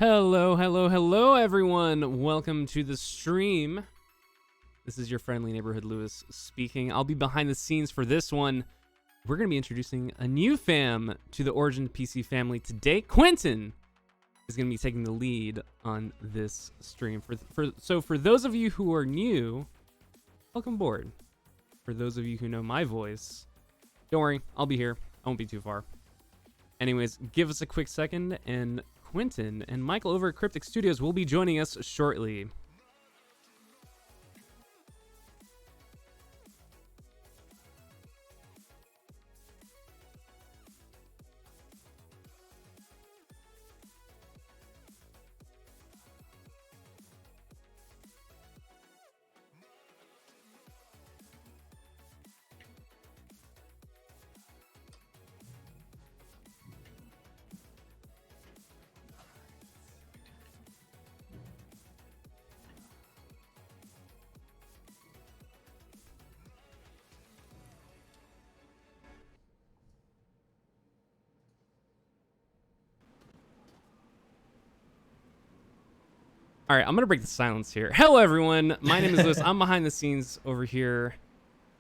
Hello, everyone. Welcome to the stream. This is your friendly neighborhood Lewis speaking. I'll be behind the scenes for this one. We're going to be introducing a new fam to the Origin PC family today. Quentin is going to be taking the lead on this stream. So for those of you who are new, welcome aboard. For those of you who know my voice, don't worry, I'll be here. I won't be too far. Anyways, give us a quick second, and Quentin and Michael over at Cryptic Studios will be joining us shortly. All right, I'm going to break the silence here. Hello, everyone. My name is Lewis. I'm behind the scenes over here,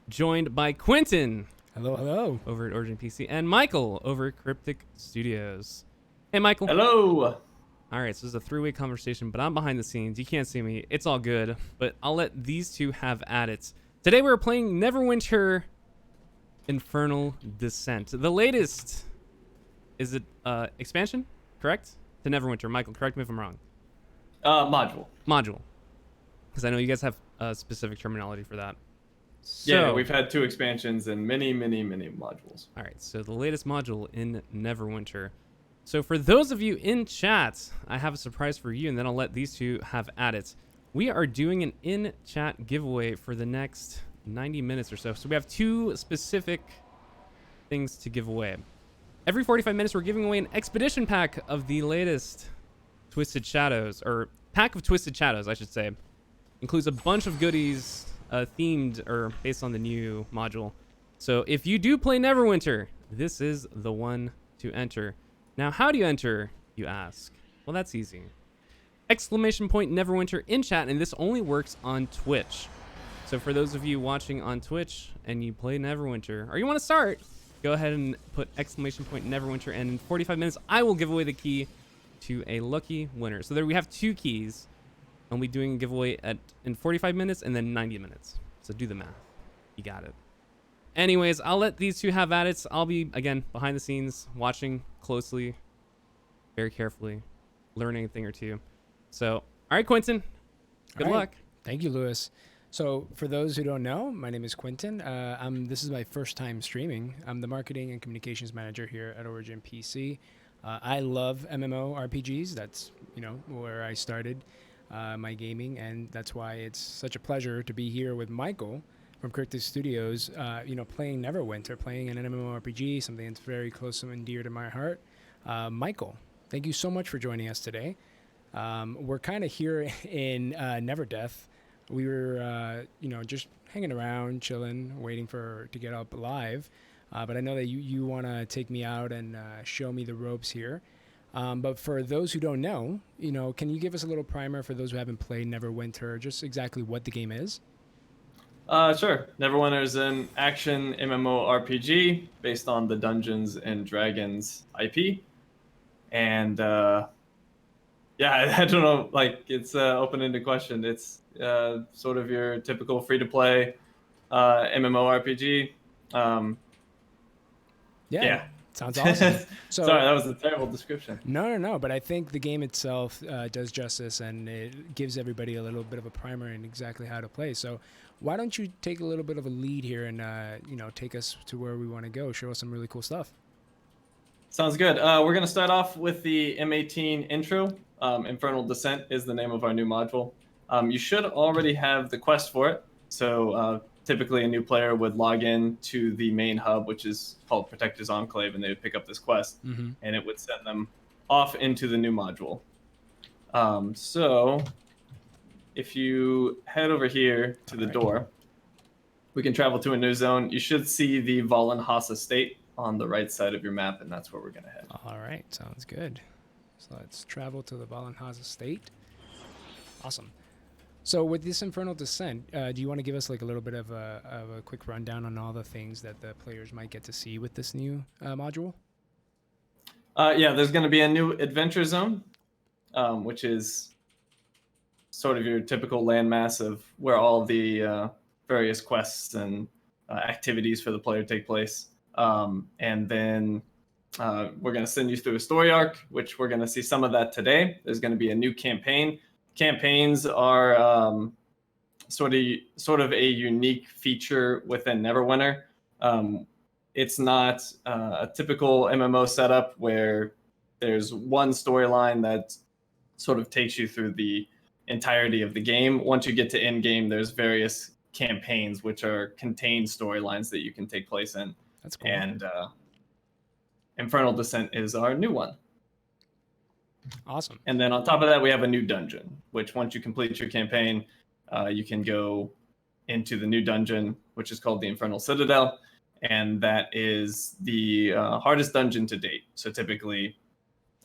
joined by Quentin. Hello. Over at Origin PC. And Michael over at Cryptic Studios. Hey, Michael. Hello. All right, so this is a three-way conversation, but I'm behind the scenes. You can't see me. It's all good, but I'll let these two have at it. Today, we're playing Neverwinter Infernal Descent. The latest, is it expansion, correct? To Neverwinter. Michael, correct me if I'm wrong. Module. Because I know you guys have specific terminology for that. Yeah, we've had 2 expansions and many modules. All right, so the latest module in Neverwinter. So for those of you in chat, I have a surprise for you, and then I'll let these two have at it. We are doing an in-chat giveaway for the next 90 minutes or so. So we have 2 specific things to give away. Every 45 minutes, we're giving away an expedition pack of the latest Twisted Shadows, or pack of Twisted Shadows, I should say. Includes a bunch of goodies themed or based on the new module. So if you do play Neverwinter, this is the one to enter. Now, how do you enter, you ask? Well, that's easy. Exclamation point Neverwinter in chat, and this only works on Twitch. So for those of you watching on Twitch and you play Neverwinter, or you want to start, go ahead and put exclamation point Neverwinter, and in 45 minutes, I will give away the key to a lucky winner. So there we have 2 keys. I'll be doing a giveaway in 45 minutes and then 90 minutes. So do the math. You got it. Anyways, I'll let these two have at it. I'll be, again, behind the scenes, watching closely, very carefully, learning a thing or two. So, all right, Quentin, good luck. Thank you, Lewis. So for those who don't know, my name is Quentin. This is my first time streaming. I'm the marketing and communications manager here at Origin PC. I love MMORPGs. That's, where I started my gaming, and that's why it's such a pleasure to be here with Michael from Cryptic Studios, playing Neverwinter, playing an MMORPG, something that's very close and dear to my heart. Michael, thank you so much for joining us today. We're kind of here in Never Death. We were, just hanging around, chilling, waiting to get up live. But I know that you want to take me out and show me the ropes here. But for those who don't know, can you give us a little primer for those who haven't played Neverwinter, just exactly what the game is? Sure. Neverwinter is an action MMORPG based on the Dungeons and Dragons IP, and yeah, I don't know, like it's open-ended question. It's sort of your typical free-to-play MMORPG. Yeah. Sounds awesome. So, Sorry, that was a terrible description. No. But I think the game itself does justice, and it gives everybody a little bit of a primer in exactly how to play. So, why don't you take a little bit of a lead here and take us to where we want to go? Show us some really cool stuff. Sounds good. We're gonna start off with the M18 intro. Infernal Descent is the name of our new module. You should already have the quest for it. So typically a new player would log in to the main hub, which is called Protector's Enclave, and they would pick up this quest, and it would send them off into the new module. So if you head over here to the door, we can travel to a new zone. You should see the Valenhas Estate on the right side of your map, and that's where we're going to head. All right, sounds good. So let's travel to the Valenhas Estate. Awesome. So with this Infernal Descent, do you want to give us like a little bit of a quick rundown on all the things that the players might get to see with this new module? Yeah, there's going to be a new adventure zone, which is sort of your typical landmass of where all the various quests and activities for the player take place. And then we're going to send you through a story arc, which we're going to see some of that today. There's going to be a new campaign. Campaigns are sort of a unique feature within Neverwinter. It's not a typical MMO setup where there's one storyline that sort of takes you through the entirety of the game. Once you get to Endgame, there's various campaigns which are contained storylines that you can take place in. That's cool. And Infernal Descent is our new one. Awesome. And then on top of that, we have a new dungeon, which once you complete your campaign, you can go into the new dungeon, which is called the Infernal Citadel. And that is the hardest dungeon to date. So typically,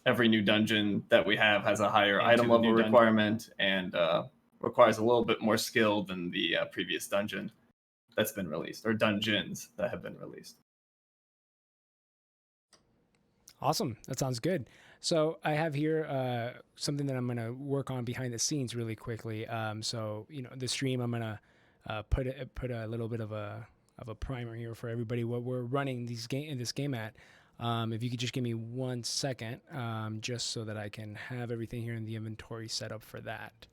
every new dungeon that we have has a higher item level requirement and requires a little bit more skill than the previous dungeon that's been released, or dungeons that have been released. Awesome. That sounds good. So I have here something that I'm going to work on behind the scenes really quickly. So, the stream, I'm going to put a little bit of a primer here for everybody what we're running this game at. If you could just give me 1 second, just so that I can have everything here in the inventory set up for that.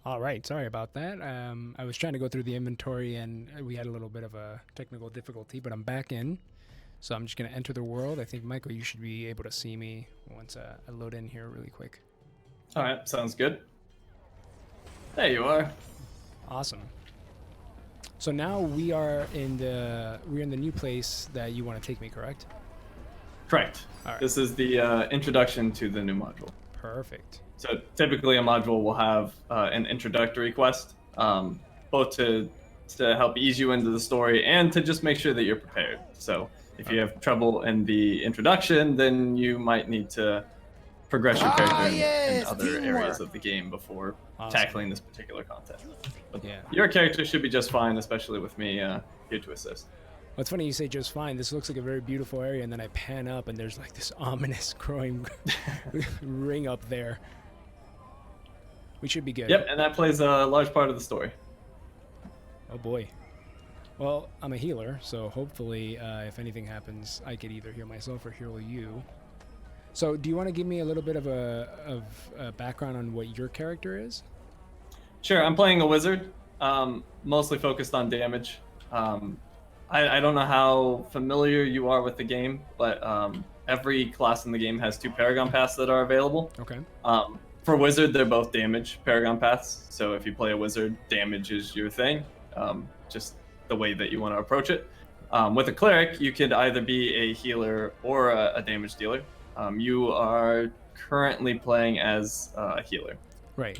All right, sorry about that. I was trying to go through the inventory and we had a little bit of a technical difficulty, but I'm back in. So I'm just going to enter the world. I think, Michael, you should be able to see me once I load in here really quick. All right, sounds good. There you are. Awesome. So now we're in the new place that you want to take me, correct? Correct. All right. This is the introduction to the new module. Perfect. So typically, a module will have an introductory quest, both to help ease you into the story and to just make sure that you're prepared. So if you have trouble in the introduction, then you might need to progress your character in other areas of the game before tackling this particular content. But Yeah. your character should be just fine, especially with me here to assist. Well, it's funny you say just fine. This looks like a very beautiful area, and then I pan up, and there's like this ominous growing ring up there. We should be good. Yep, and that plays a large part of the story. Oh boy. Well, I'm a healer, so hopefully, if anything happens, I could either heal myself or heal you. So, do you want to give me a little bit of a background on what your character is? Sure, I'm playing a wizard, mostly focused on damage. I don't know how familiar you are with the game, but every class in the game has 2 Paragon Paths that are available. Okay. For Wizard, they're both damage Paragon Paths, so if you play a Wizard, damage is your thing, just the way that you want to approach it. With a Cleric, you could either be a healer or a damage dealer. You are currently playing as a healer. Right.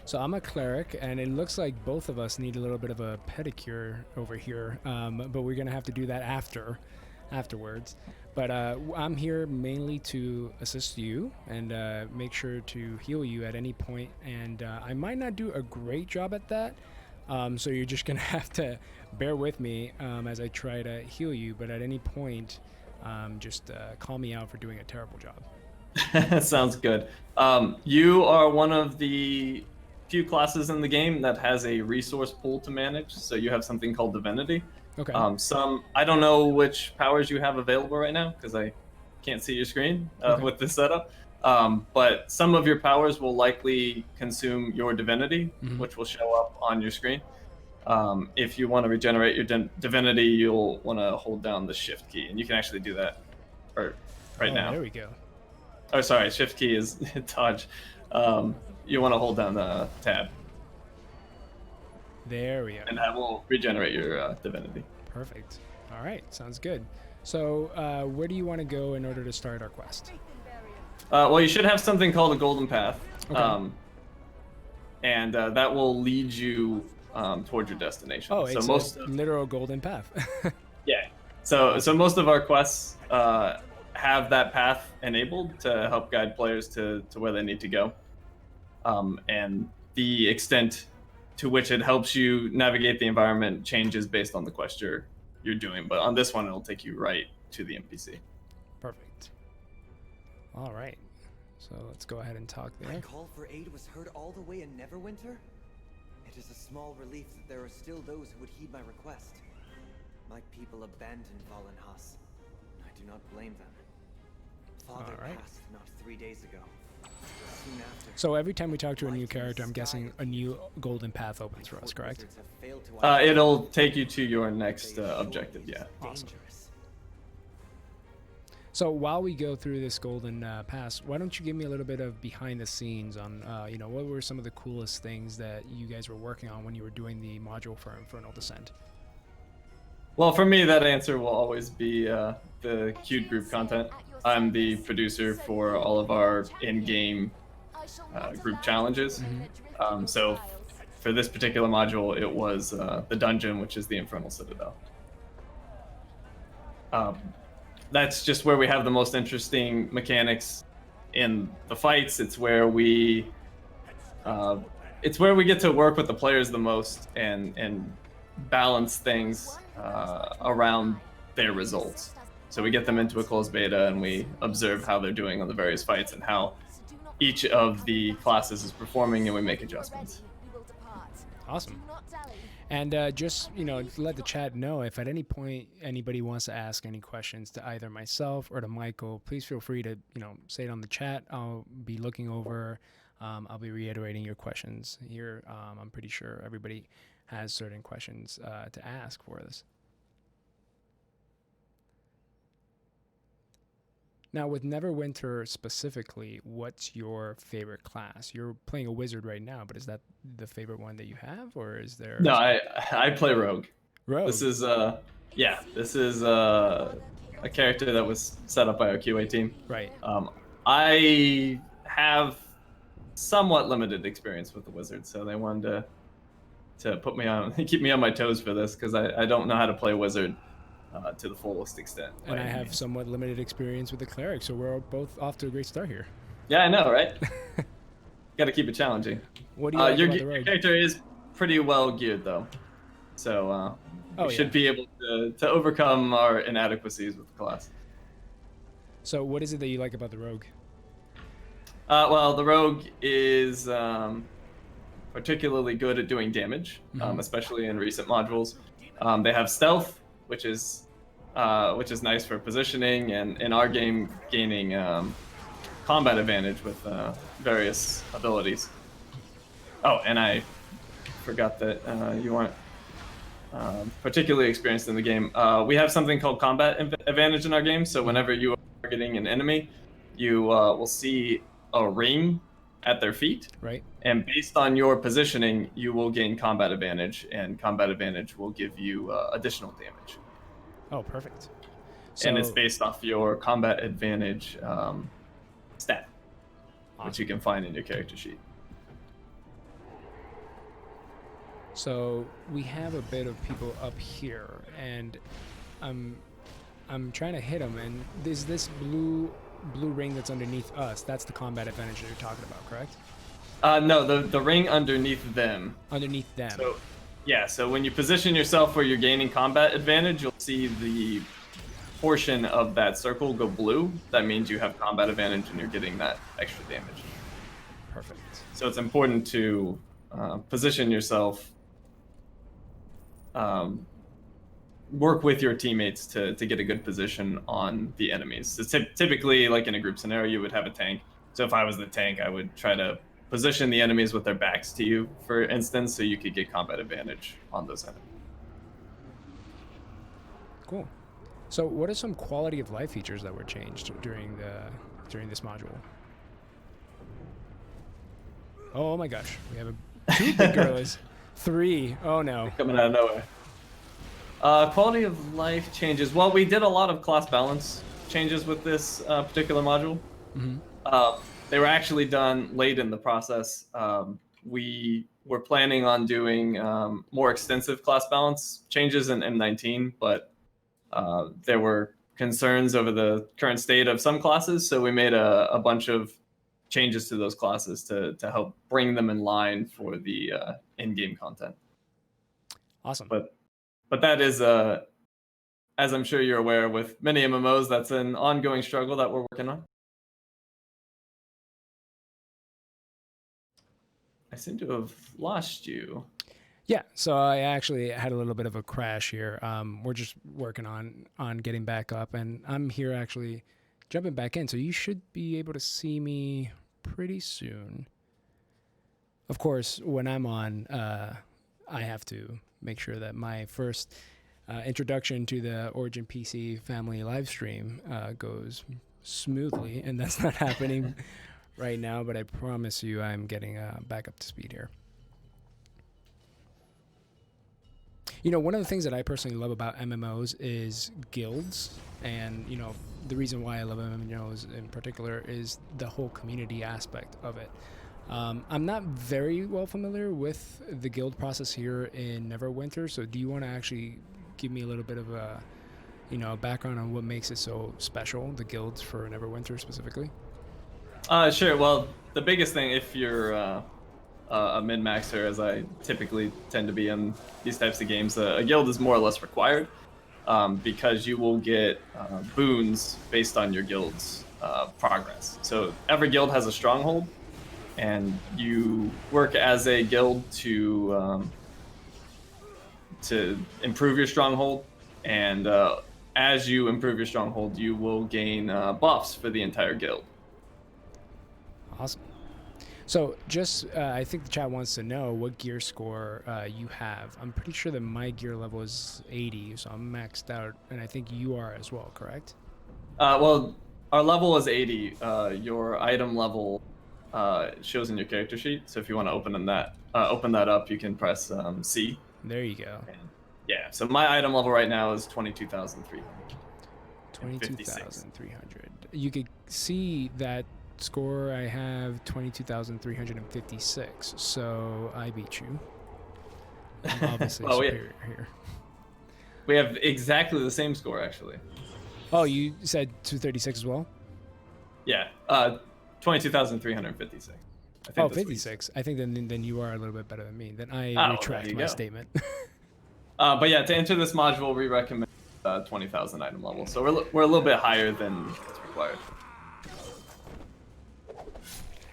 So I'm a cleric, and it looks like both of us need a little bit of a pedicure over here, but we're gonna have to do that afterwards. But I'm here mainly to assist you and make sure to heal you at any point, and I might not do a great job at that, so you're just gonna have to bear with me as I try to heal you, but at any point, just call me out for doing a terrible job. Sounds good. You are one of the few classes in the game that has a resource pool to manage, so you have something called Divinity. Okay. I don't know which powers you have available right now because I can't see your screen Okay. with this setup. But some of your powers will likely consume your divinity, which will show up on your screen. If you want to regenerate your divinity, you'll want to hold down the shift key, and you can actually do that right now. There we go. Oh, sorry, shift key is dodge. You want to hold down the tab, There we go. and that will regenerate your divinity. Perfect. All right, sounds good. So, where do you want to go in order to start our quest? Well, you should have something called a golden path, Okay. and that will lead you towards your destination. Oh, so it's a literal golden path. Yeah. So most of our quests have that path enabled to help guide players to where they need to go. And the extent to which it helps you navigate the environment changes based on the quest you're doing. But on this one, it'll take you right to the NPC. Perfect. All right. So let's go ahead and talk My there. call for aid was heard all the way in Neverwinter? It is a small relief that there are still those who would heed my request. My people abandoned Fallen Huss. I do not blame them. Father All right. passed not 3 days ago. Soon after, So every time we talk to a new character, I'm guessing a new golden path opens for us, court correct? wizards have failed to It'll take you to your next objective. Yeah. Awesome. dangerous. So while we go through this golden pass, why don't you give me a little bit of behind the scenes on, what were some of the coolest things that you guys were working on when you were doing the module for Infernal Descent? Well, for me, that answer will always be the queued group content. I'm the producer for all of our in-game group challenges. So for this particular module, it was the dungeon, which is the Infernal Citadel. That's just where we have the most interesting mechanics in the fights. It's where we get to work with the players the most and balance things around their results. So we get them into a closed beta and we observe how they're doing on the various fights and how each of the classes is performing, and we make adjustments. Awesome. And just, let the chat know if at any point anybody wants to ask any questions to either myself or to Michael, please feel free to, say it on the chat. I'll be looking over. I'll be reiterating your questions here. I'm pretty sure everybody has certain questions to ask for this. Now, with Neverwinter specifically, what's your favorite class? You're playing a wizard right now, but is that the favorite one that you have, or is there No, I play rogue. Rogue? This is this is a character that was set up by our QA team. Right. I have somewhat limited experience with the wizard, so they wanted to put me on, keep me on my toes for this, because I don't know how to play wizard to the fullest extent. And I have somewhat limited experience with the cleric, so we're both off to a great start here. Yeah, I know, right? Got to keep it challenging. What do you like your, about the rogue? your character is pretty well geared, though, so we should be able to overcome our inadequacies with the class. So what is it that you like about the rogue? Well, the rogue is particularly good at doing damage, especially in recent modules. They have stealth, which is nice for positioning, and in our game, gaining combat advantage with various abilities. Oh, and I forgot that you aren't particularly experienced in the game. We have something called combat advantage in our game, so whenever you are targeting an enemy, you will see a ring at their feet. Right. And based on your positioning, you will gain combat advantage, and combat advantage will give you additional damage. Oh, perfect. So, and it's based off your combat advantage stat, which you can find in your character sheet. So we have a bit of people up here, and I'm trying to hit them, and there's this blue ring that's underneath us. That's the combat advantage that you're talking about, correct? No, the ring underneath them. Underneath them. So, yeah, so when you position yourself where you're gaining combat advantage, you'll see the portion of that circle go blue. That means you have combat advantage and you're getting that extra damage. Perfect. So it's important to position yourself, work with your teammates to get a good position on the enemies. So typically, like in a group scenario, you would have a tank. So if I was the tank, I would try to position the enemies with their backs to you, for instance, so you could get combat advantage on those enemies. Cool. So what are some quality of life features that were changed during this module? Oh my gosh, we have two big gorillas. 3. Oh no. Coming out of nowhere. Quality of life changes. Well, we did a lot of class balance changes with this particular module. They were actually done late in the process. We were planning on doing more extensive class balance changes in M19, but there were concerns over the current state of some classes, so we made a bunch of changes to those classes to help bring them in line for the in-game content. Awesome. But that is, as I'm sure you're aware, with many MMOs, that's an ongoing struggle that we're working on. I seem to have lost you. Yeah, so I actually had a little bit of a crash here. We're just working on getting back up, and I'm here actually jumping back in, so you should be able to see me pretty soon. Of course, when I'm on, I have to make sure that my first introduction to the Origin PC family live stream goes smoothly, and that's not happening right now, but I promise you I'm getting back up to speed here. You know, one of the things that I personally love about MMOs is guilds, and, you know, the reason why I love MMOs in particular is the whole community aspect of it. I'm not very well familiar with the guild process here in Neverwinter, so do you want to actually give me a little bit of a, you know, background on what makes it so special, the guilds for Neverwinter specifically? Sure. Well, the biggest thing, if you're a min-maxer, as I typically tend to be in these types of games, a guild is more or less required, because you will get boons based on your guild's progress. So every guild has a stronghold, and you work as a guild to improve your stronghold, and as you improve your stronghold, you will gain buffs for the entire guild. Awesome. So just, I think the chat wants to know what gear score you have. I'm pretty sure that my gear level is 80, so I'm maxed out, and I think you are as well, correct? Well, Our level is 80. Your item level shows in your character sheet. So if you want to open that up, you can press C. There you go. And yeah. So my item level right now is 22,300. 22,300. You could see that score I have 22,356. So I beat you. I'm obviously Well, superior here. We have exactly the same score, actually. Oh, you said 236 as well? Yeah. 22,356. Oh, 56. I think then you are a little bit better than me. Then I there retract you my go. statement. But yeah, to enter this module, we recommend 20,000 item level. So we're a little bit higher than what's required.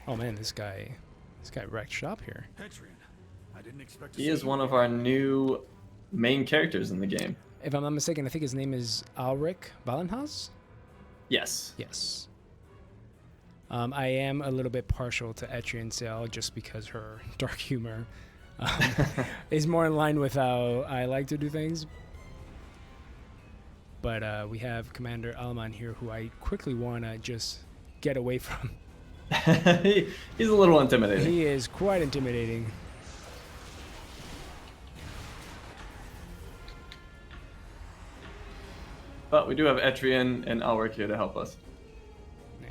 Oh man, this guy wrecked shop here. I didn't expect to He see is you one of again. our new main characters in the game. If I'm not mistaken, I think his name is Alric Valenhaus? Yes. Yes. I am a little bit partial to Etrian Sale just because her dark humor is more in line with how I like to do things. But we have Commander Alman here, who I quickly want to just get away from. He's a little intimidating. He is quite intimidating. But we do have Etrian and Alric here to help us. Yeah.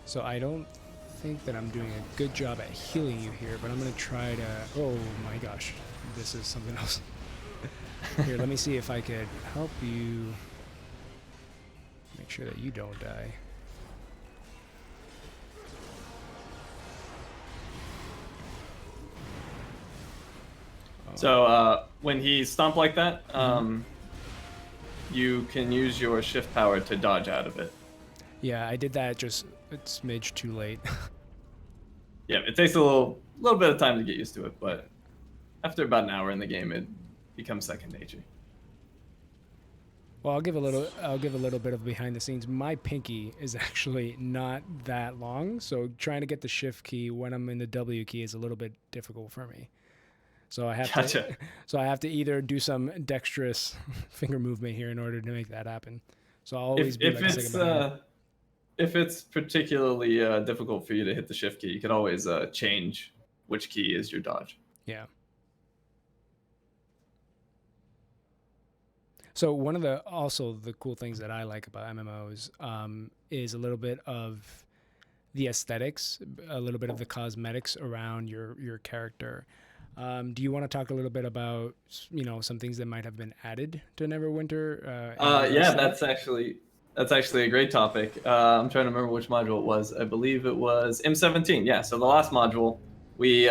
So I don't think that I'm doing a good job at healing you here, but I'm going to try to... Oh my gosh, this is something else. Here, let me see if I could help you make sure that you don't die. So when he stomp like that, you can use your shift power to dodge out of it. Yeah, I did that just a smidge too late. Yeah, it takes a little bit of time to get used to it, but after about an hour in the game, it becomes second nature. Well, I'll give a little bit of behind the scenes. My pinky is actually not that long, so trying to get the shift key when I'm in the W key is a little bit difficult for me. So I have to either do some dexterous finger movement here in order to make that happen. So I'll always be like a second behind. If it's particularly difficult for you to hit the shift key, you can always change which key is your dodge. Yeah. So one of the cool things that I like about MMOs is a little bit of the aesthetics, a little bit of the cosmetics around your character. Do you want to talk a little bit about some things that might have been added to Neverwinter? Yeah, that's actually a great topic. I'm trying to remember which module it was. I believe it was M17. Yeah, so the last module we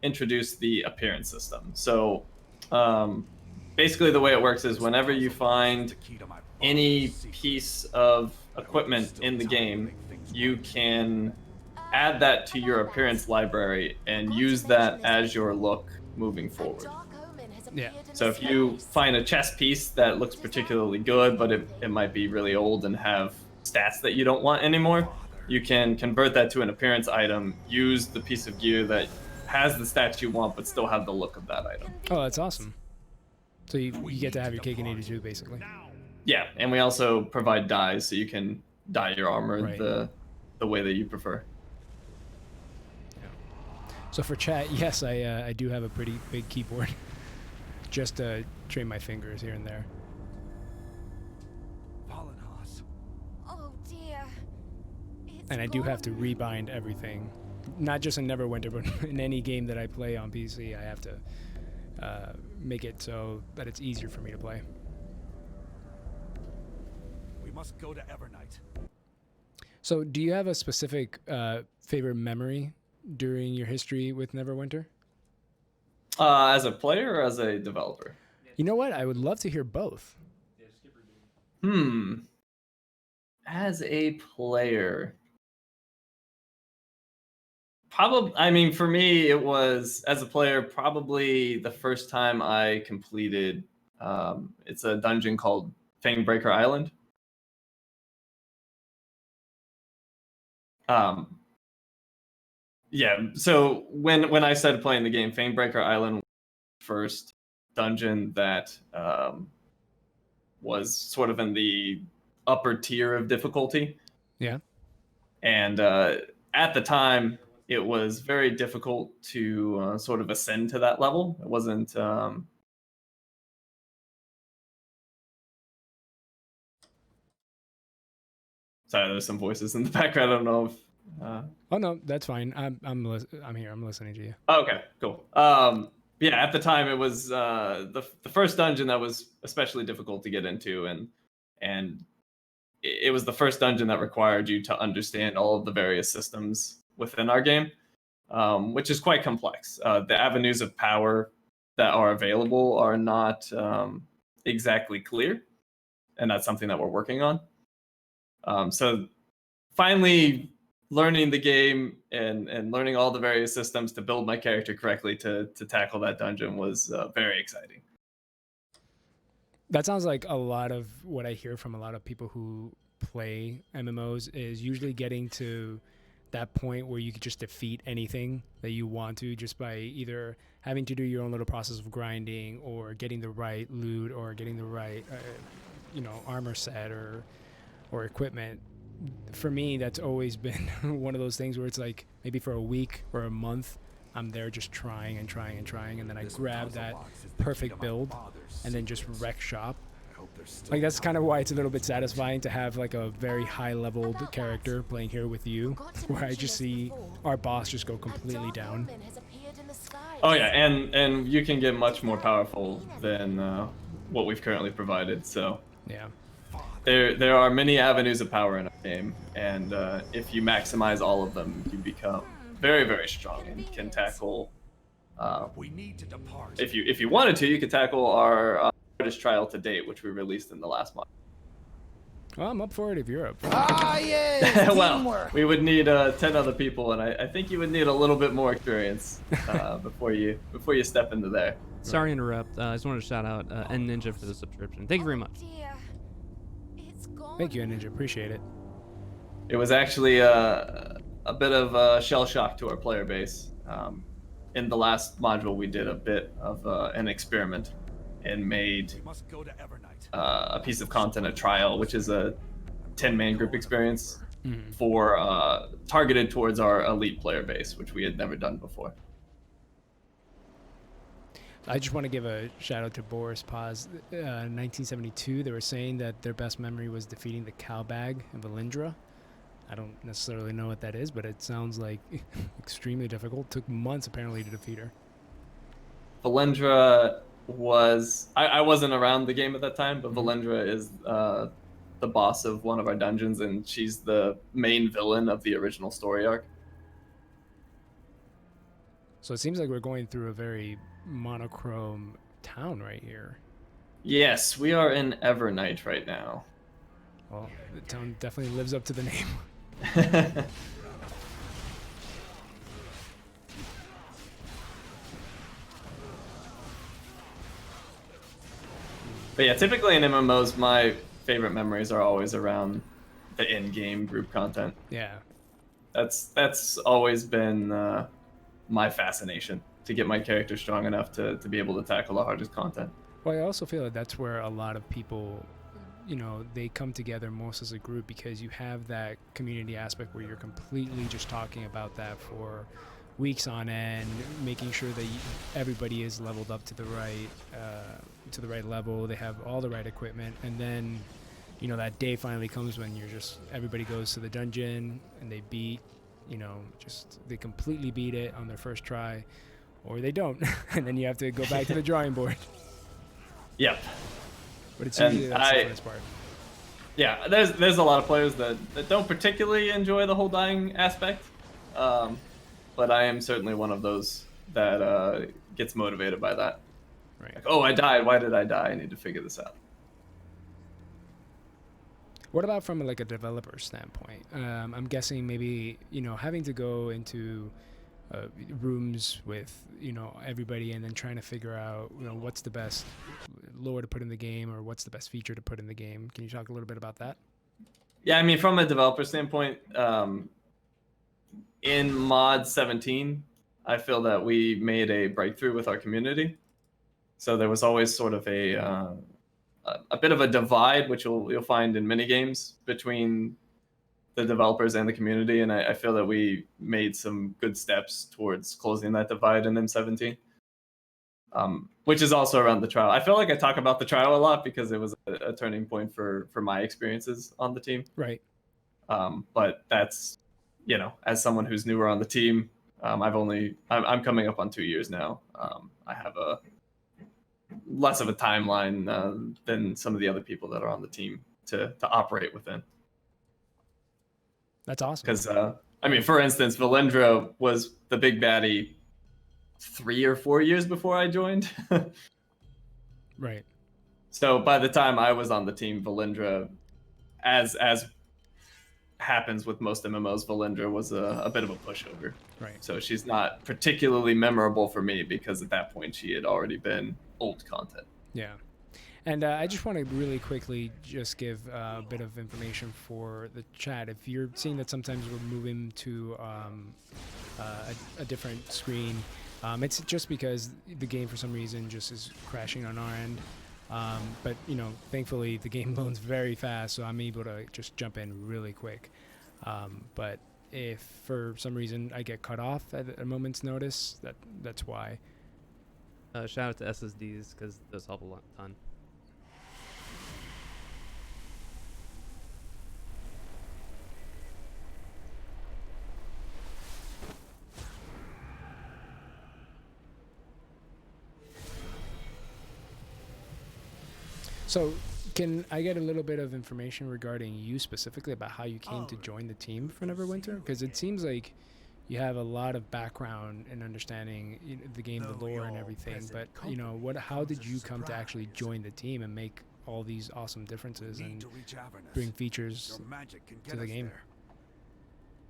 introduced the appearance system. So basically the way it works is whenever you find any piece of equipment in the game, you can add that to your appearance library and use that as your look moving forward. Yeah. So if you find a chess piece that looks particularly good, but it might be really old and have stats that you don't want anymore, you can convert that to an appearance item, use the piece of gear that has the stats you want, but still have the look of that item. Oh, that's awesome. So you get to have your cake and eat it too, basically. Yeah, and we also provide dyes, so you can dye your armor Right. the way that you prefer. So for chat, yes, I do have a pretty big keyboard. Just to train my fingers here and there. Valenhaus. Oh dear. It's And I do have to gone. rebind everything. Not just in Neverwinter, but in any game that I play on PC, I have to make it so that it's easier for me to play. We must go to Evernight. So do you have a specific favorite memory during your history with Neverwinter? As a player or as a developer? You know what? I would love to hear both. As a player, probably. I mean, for me, it was as a player probably the first time I completed. It's a dungeon called Fangbreaker Island. Yeah. So when I started playing the game, Fangbreaker Island was the first dungeon that was sort of in the upper tier of difficulty. Yeah. And at the time, it was very difficult to sort of ascend to that level. It wasn't. Sorry, there's some voices in the background. I don't know if. Oh no, that's fine. I'm here. I'm listening to you. Okay, cool. Yeah, at the time it was the first dungeon that was especially difficult to get into, and it was the first dungeon that required you to understand all of the various systems within our game, which is quite complex. The avenues of power that are available are not exactly clear, and that's something that we're working on. So finally learning the game and learning all the various systems to build my character correctly to tackle that dungeon was very exciting. That sounds like a lot of what I hear from a lot of people who play MMOs is usually getting to that point where you could just defeat anything that you want to just by either having to do your own little process of grinding or getting the right loot or getting the right armor set or equipment. For me, that's always been one of those things where it's like maybe for a week or a month I'm there just trying and trying and trying, and then I grab that perfect build and then just wreck shop. Like that's kind of why it's a little bit satisfying to have like a very high leveled character playing here with you, where I just see our boss just go completely down. Oh yeah, and you can get much more powerful than what we've currently provided. So yeah, there are many avenues of power in our game, and if you maximize all of them, you become very, very strong and can tackle. We need to depart. If you wanted to, you could tackle our hardest trial to date, which we released in the last month. Well, I'm up for it if you're up. Ah, yes, Well, teamwork. we would need 10 other people, and I think you would need a little bit more experience before you step into there. Sorry to interrupt. I just wanted to shout out N Ninja for the subscription. Thank you very much. Dear. It's gone. Thank you, Ninja. Appreciate it. It was actually a bit of a shell shock to our player base. In the last module, we did a bit of an experiment and made We must go to Evernight. a piece of content, a trial, which is a 10-man group experience for targeted towards our elite player base, which we had never done before. I just want to give a shout out to Boris Paz. 1972, they were saying that their best memory was defeating the Cowbag in Valindra. I don't necessarily know what that is, but it sounds like extremely difficult. Took months apparently to defeat her. Valindra was... I wasn't around the game at that time, but Valindra is the boss of one of our dungeons, and she's the main villain of the original story arc. So it seems like we're going through a very monochrome town right here. Yes, we are in Evernight right now. Well, the town definitely lives up to the name. But yeah, typically in MMOs, my favorite memories are always around the in-game group content. Yeah. That's always been my fascination, to get my character strong enough to be able to tackle the hardest content. Well, I also feel like that's where a lot of people, they come together most as a group because you have that community aspect where you're completely just talking about that for weeks on end, making sure that everybody is leveled up to the right level, they have all the right equipment, and then that day finally comes when everybody goes to the dungeon and they they completely beat it on their first try, or they don't, and then you have to go back to the drawing board. Yep. But it's usually that's the funnest part. Yeah, there's a lot of players that don't particularly enjoy the whole dying aspect, but I am certainly one of those that gets motivated by that. Right. Like, oh, I died. Why did I die? I need to figure this out. What about from like a developer standpoint? I'm guessing maybe having to go into rooms with everybody and then trying to figure out what's the best lore to put in the game or what's the best feature to put in the game. Can you talk a little bit about that? Yeah, I mean, from a developer standpoint, in mod 17, I feel that we made a breakthrough with our community. So there was always sort of a a bit of a divide, which you'll find in mini games between the developers and the community, and I feel that we made some good steps towards closing that divide in M17. Which is also around the trial. I feel like I talk about the trial a lot because it was a turning point for my experiences on the team. Right. But that's, as someone who's newer on the team, I'm coming up on 2 years now. I have a less of a timeline than some of the other people that are on the team to operate within. That's awesome. Because for instance, Valendra was the big baddie 3 or 4 years before I joined. Right. So by the time I was on the team, Valendra, as happens with most MMOs, Valendra was a bit of a pushover. Right. So she's not particularly memorable for me because at that point she had already been old content. Yeah. And I just want to really quickly just give a bit of information for the chat. If you're seeing that sometimes we're moving to a different screen, it's just because the game for some reason just is crashing on our end. But thankfully the game loads very fast, so I'm able to just jump in really quick. But if for some reason I get cut off at a moment's notice, that's why. Shout out to SSDs because those help a ton. So, can I get a little bit of information regarding you specifically about how you came to join the team for Neverwinter? Because it seems like you have a lot of background in understanding the game, the lore, and everything. But how did you come to actually join the team and make all these awesome differences and bring features to the game?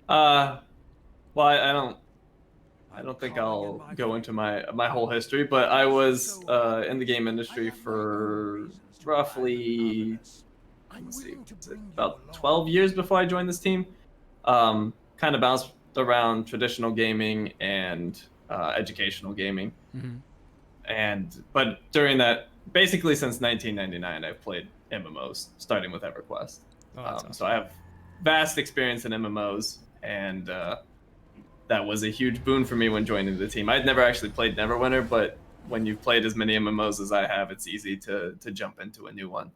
Well, I don't think I'll go into my whole history, but I was in the game industry for roughly, about 12 years before I joined this team. Kind of bounced around traditional gaming and educational gaming. Mm-hmm. But during that, basically since 1999, I've played MMOs, starting with EverQuest. Awesome. So I have vast experience in MMOs, and that was a huge boon for me when joining the team. I'd never actually played Neverwinter, but when you've played as many MMOs as I have, it's easy to jump into a new one.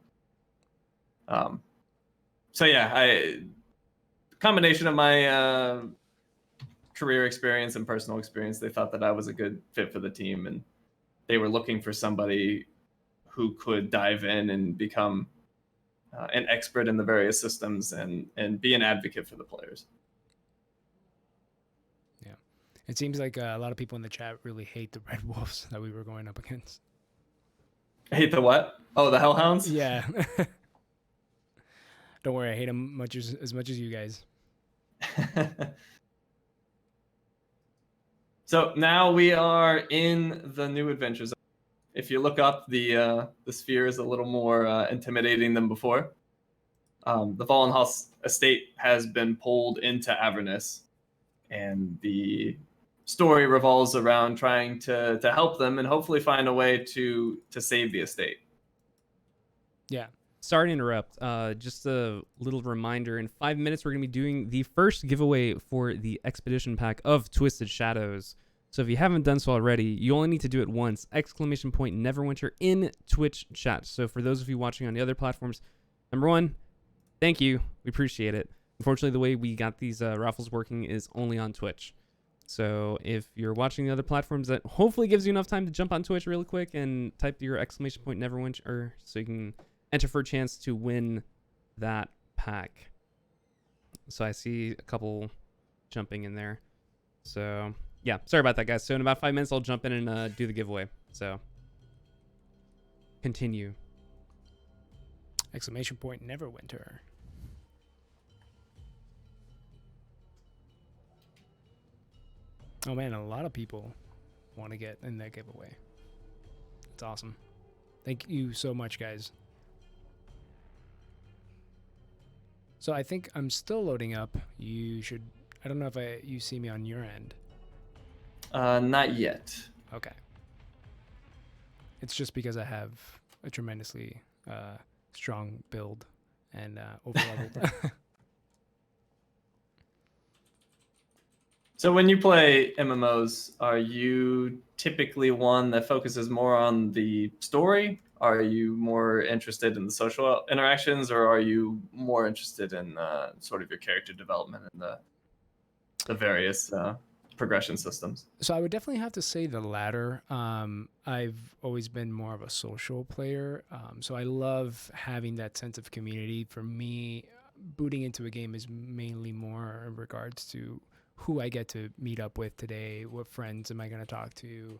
So yeah, combination of my career experience and personal experience, they thought that I was a good fit for the team, and they were looking for somebody who could dive in and become an expert in the various systems and be an advocate for the players. It seems like a lot of people in the chat really hate the Red Wolves that we were going up against. Hate the what? Oh, the Hellhounds? Yeah. Don't worry, I hate them as much as you guys. So now we are in the new adventure zone. If you look up, the sphere is a little more intimidating than before. The Fallen House estate has been pulled into Avernus, and the story revolves around trying to help them and hopefully find a way to save the estate. Yeah. Sorry to interrupt. Just a little reminder. In 5 minutes, we're going to be doing the first giveaway for the Expedition Pack of Twisted Shadows. So if you haven't done so already, you only need to do it once. ! Neverwinter in Twitch chat. So for those of you watching on the other platforms, number one, thank you. We appreciate it. Unfortunately, the way we got these raffles working is only on Twitch. So if you're watching the other platforms, that hopefully gives you enough time to jump on Twitch really quick and type your ! Neverwinter so you can enter for a chance to win that pack. So I see a couple jumping in there. So yeah, sorry about that, guys. So in about 5 minutes, I'll jump in and do the giveaway. So continue. ! Neverwinter. Oh man, a lot of people want to get in that giveaway. It's awesome. Thank you so much, guys. So I think I'm still loading up. You should. I don't know if you see me on your end. Not yet. Okay. It's just because I have a tremendously strong build and overleveled. So when you play MMOs, are you typically one that focuses more on the story? Are you more interested in the social interactions, or are you more interested in sort of your character development and the various progression systems? So I would definitely have to say the latter. I've always been more of a social player, so I love having that sense of community. For me, booting into a game is mainly more in regards to who I get to meet up with today, what friends am I going to talk to.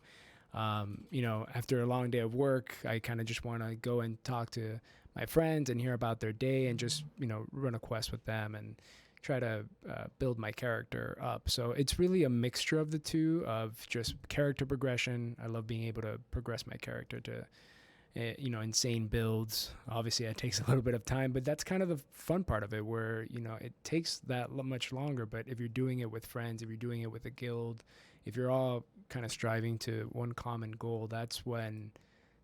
After a long day of work, I kind of just want to go and talk to my friends and hear about their day and just, run a quest with them and try to build my character up. So it's really a mixture of the two, of just character progression. I love being able to progress my character to insane builds. Obviously it takes a little bit of time, but that's kind of the fun part of it, where it takes that much longer. But if you're doing it with friends, if you're doing it with a guild, if you're all kind of striving to one common goal, that's where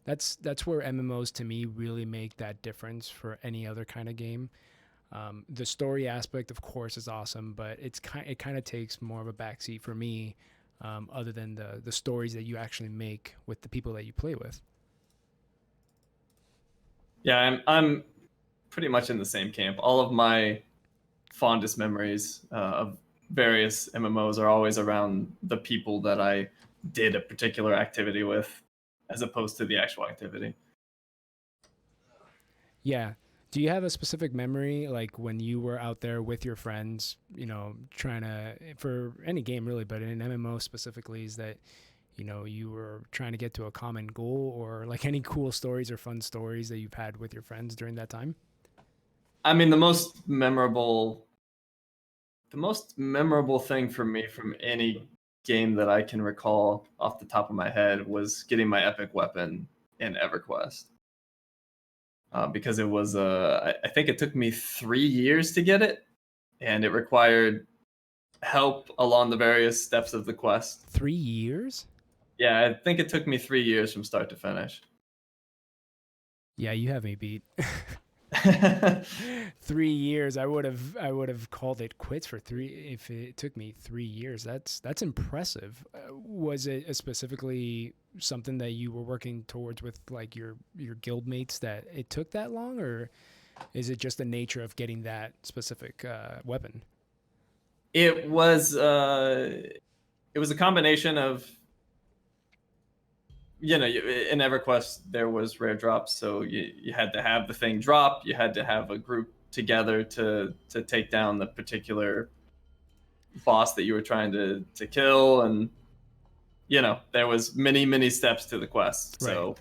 MMOs to me really make that difference for any other kind of game. The story aspect, of course, is awesome, but it kind of takes more of a backseat for me, other than the stories that you actually make with the people that you play with. Yeah, I'm pretty much in the same camp. All of my fondest memories of various MMOs are always around the people that I did a particular activity with, as opposed to the actual activity. Yeah. Do you have a specific memory, like when you were out there with your friends, trying to, for any game really, but in MMO specifically, is that, you were trying to get to a common goal, or like any cool stories or fun stories that you've had with your friends during that time? I mean, the most memorable thing for me from any game that I can recall off the top of my head was getting my epic weapon in EverQuest. Because it was, I think it took me 3 years to get it, and it required help along the various steps of the quest. 3 years? Yeah, I think it took me 3 years from start to finish. Yeah, you have me beat. 3 years. I would have called it quits for 3 if it took me 3 years. That's impressive. Was it specifically something that you were working towards with like your guild mates, that it took that long, or is it just the nature of getting that specific weapon? It was a combination of, in EverQuest there was rare drops, so you had to have the thing drop. You had to have a group together to take down the particular boss that you were trying to kill, and there was many steps to the quest. Right. So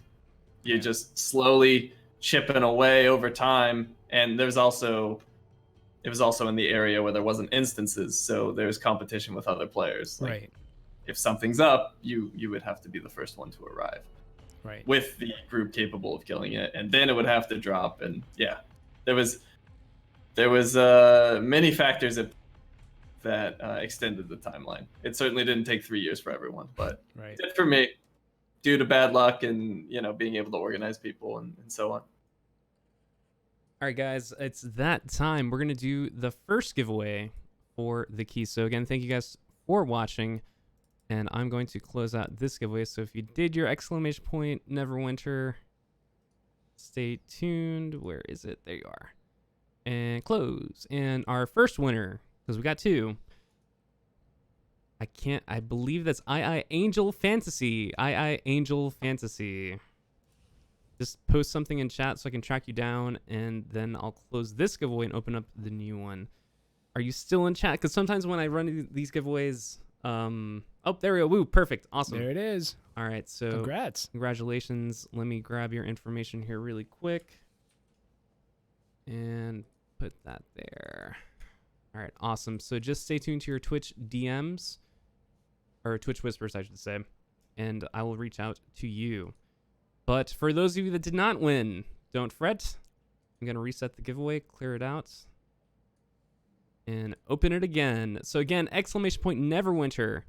you just slowly chipping away over time, and it was also in the area where there wasn't instances, so there's competition with other players. Like, Right. if something's up, you would have to be the first one to arrive. Right. With the group capable of killing it, and then it would have to drop. And yeah, there was many factors that extended the timeline. It certainly didn't take 3 years for everyone, but Right. it did for me, due to bad luck and being able to organize people and so on. All right, guys, it's that time. We're going to do the first giveaway for the key. So again, thank you guys for watching, and I'm going to close out this giveaway. So if you did your exclamation point Neverwinter, stay tuned. Where is it? There you are. And close. And our first winner, because we got two. I believe that's II Angel Fantasy. II Angel Fantasy. Just post something in chat so I can track you down, and then I'll close this giveaway and open up the new one. Are you still in chat? Because sometimes when I run these giveaways, oh, there we go. Woo, perfect. Awesome. There it is. All right, so Congrats. Congratulations. Let me grab your information here really quick and put that there. All right, awesome. So just stay tuned to your Twitch DMs, or Twitch Whispers, I should say, and I will reach out to you. But for those of you that did not win, don't fret. I'm going to reset the giveaway, clear it out, and open it again. So again, exclamation point Neverwinter,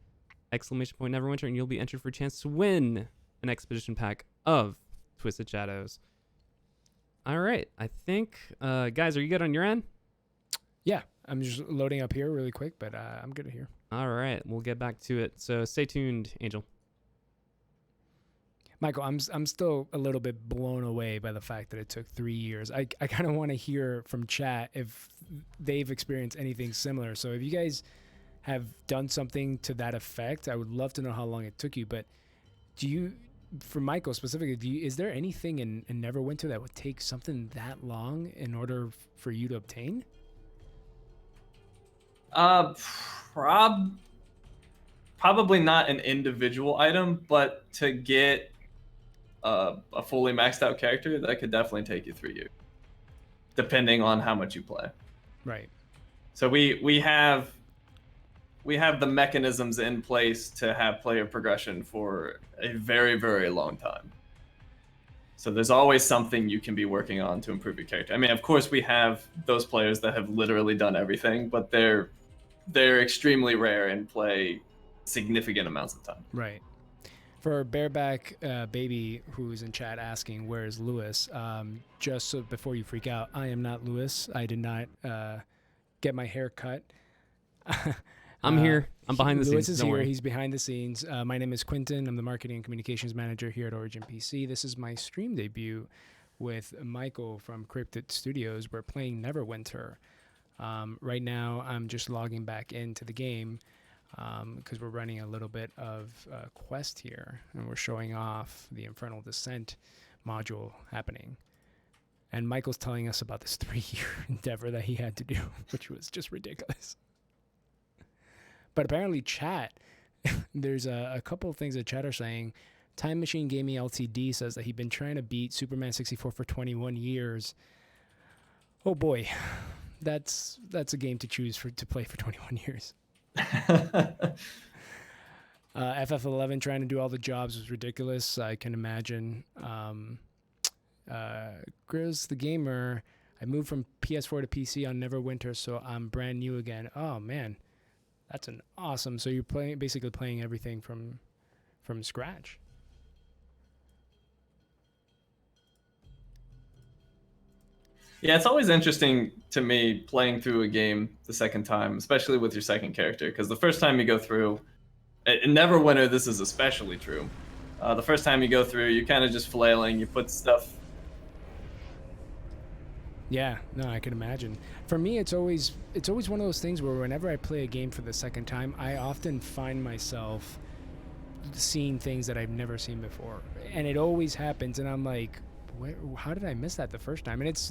exclamation point Neverwinter, and you'll be entered for a chance to win an expedition pack of Twisted Shadows. All right. I think, guys, are you good on your end? Yeah, I'm just loading up here really quick, but I'm good here. All right. We'll get back to it. So stay tuned, Angel. Michael, I'm still a little bit blown away by the fact that it took 3 years. I kind of want to hear from chat if they've experienced anything similar. So if you guys have done something to that effect, I would love to know how long it took you. But do you, for Michael specifically, is there anything in Neverwinter that would take something that long in order for you to obtain? Probably not an individual item, but to get a fully maxed out character, that could definitely take you 3 years, depending on how much you play. Right. So we have the mechanisms in place to have player progression for a very, very long time. So there's always something you can be working on to improve your character. I mean, of course, we have those players that have literally done everything, but they're extremely rare and play significant amounts of time. Right. For Bareback Baby, who's in chat asking, where's Lewis? Just so before you freak out, I am not Lewis. I did not get my hair cut. I'm here. I'm behind the Lewis scenes. is Don't here. worry. He's behind the scenes. My name is Quentin. I'm the marketing and communications manager here at Origin PC. This is my stream debut with Michael from Cryptid Studios. We're playing Neverwinter. Right now, I'm just logging back into the game because we're running a little bit of quest here, and we're showing off the Infernal Descent module happening. And Michael's telling us about this 3-year endeavor that he had to do, which was just ridiculous. But apparently chat, there's a couple of things that chat are saying. Time Machine Gaming LTD says that he'd been trying to beat Superman 64 for 21 years. Oh boy, that's a game to choose to play for 21 years. FF11 trying to do all the jobs was ridiculous. I can imagine. Grizz the Gamer, I moved from PS4 to PC on Neverwinter, so I'm brand new again. Oh man, that's an awesome. So you're basically playing everything from scratch. Yeah, it's always interesting to me playing through a game the second time, especially with your second character, because the first time you go through, in Neverwinter, this is especially true. The first time you go through, you're kind of just flailing. You put stuff. Yeah, no, I can imagine. For me, it's always one of those things where whenever I play a game for the second time, I often find myself seeing things that I've never seen before, and it always happens, and I'm like, how did I miss that the first time? And it's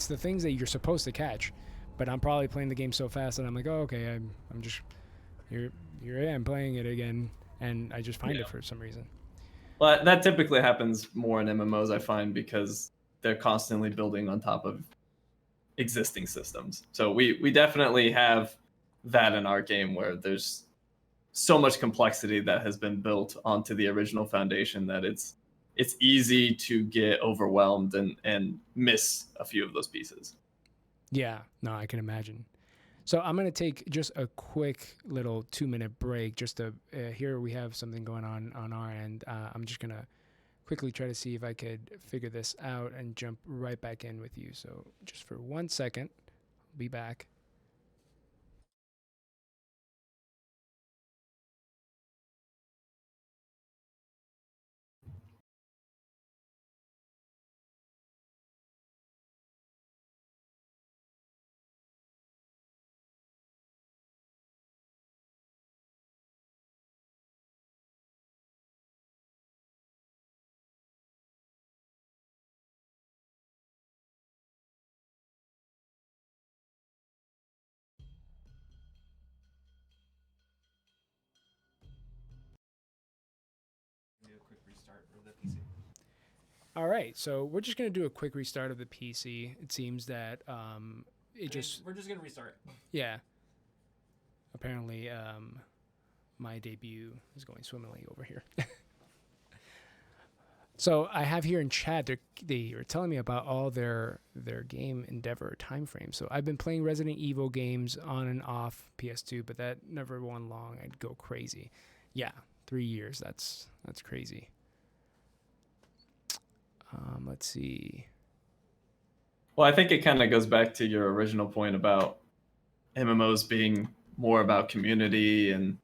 the things that you're supposed to catch, but I'm probably playing the game so fast that I'm like, oh, okay, I'm just here I am playing it again, and I just find it for some reason. Well, that typically happens more in MMOs, I find, because they're constantly building on top of existing systems. So we definitely have that in our game, where there's so much complexity that has been built onto the original foundation that it's easy to get overwhelmed and miss a few of those pieces. Yeah, no, I can imagine. So I'm going to take just a quick little 2-minute break just to here we have something going on our end. I'm just going to quickly try to see if I could figure this out and jump right back in with you. So just for 1 second, I'll be back. All right, so we're just going to do a quick restart of the PC. It seems that we're just going to restart. Yeah. Apparently, my debut is going swimmingly over here. So I have here in chat, they are telling me about all their game endeavor time frames. So I've been playing Resident Evil games on and off PS2, but that never won long. I'd go crazy. Yeah, 3 years. That's crazy. Let's see. Well, I think it kind of goes back to your original point about MMOs being more about community and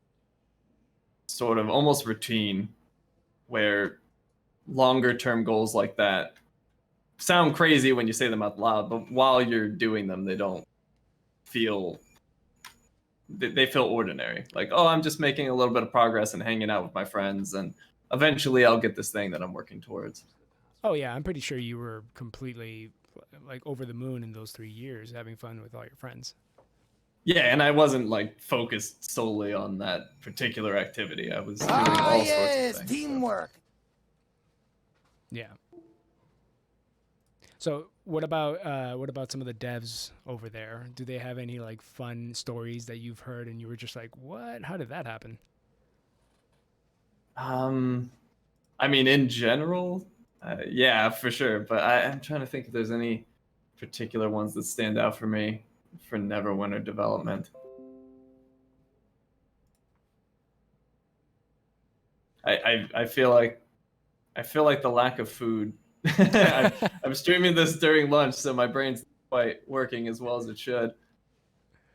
sort of almost routine, where longer term goals like that sound crazy when you say them out loud, but while you're doing them, they don't feel they feel ordinary. Like, oh, I'm just making a little bit of progress and hanging out with my friends, and eventually I'll get this thing that I'm working towards. Oh yeah, I'm pretty sure you were completely like over the moon in those 3 years, having fun with all your friends. Yeah, and I wasn't like focused solely on that particular activity. I was doing all sorts of things. Teamwork. Yeah. So what about some of the devs over there? Do they have any like fun stories that you've heard and you were just like, what? How did that happen? I mean, in general, yeah, for sure. But I'm trying to think if there's any particular ones that stand out for me for Neverwinter development. I feel like the lack of food. I'm streaming this during lunch, so my brain's not quite working as well as it should.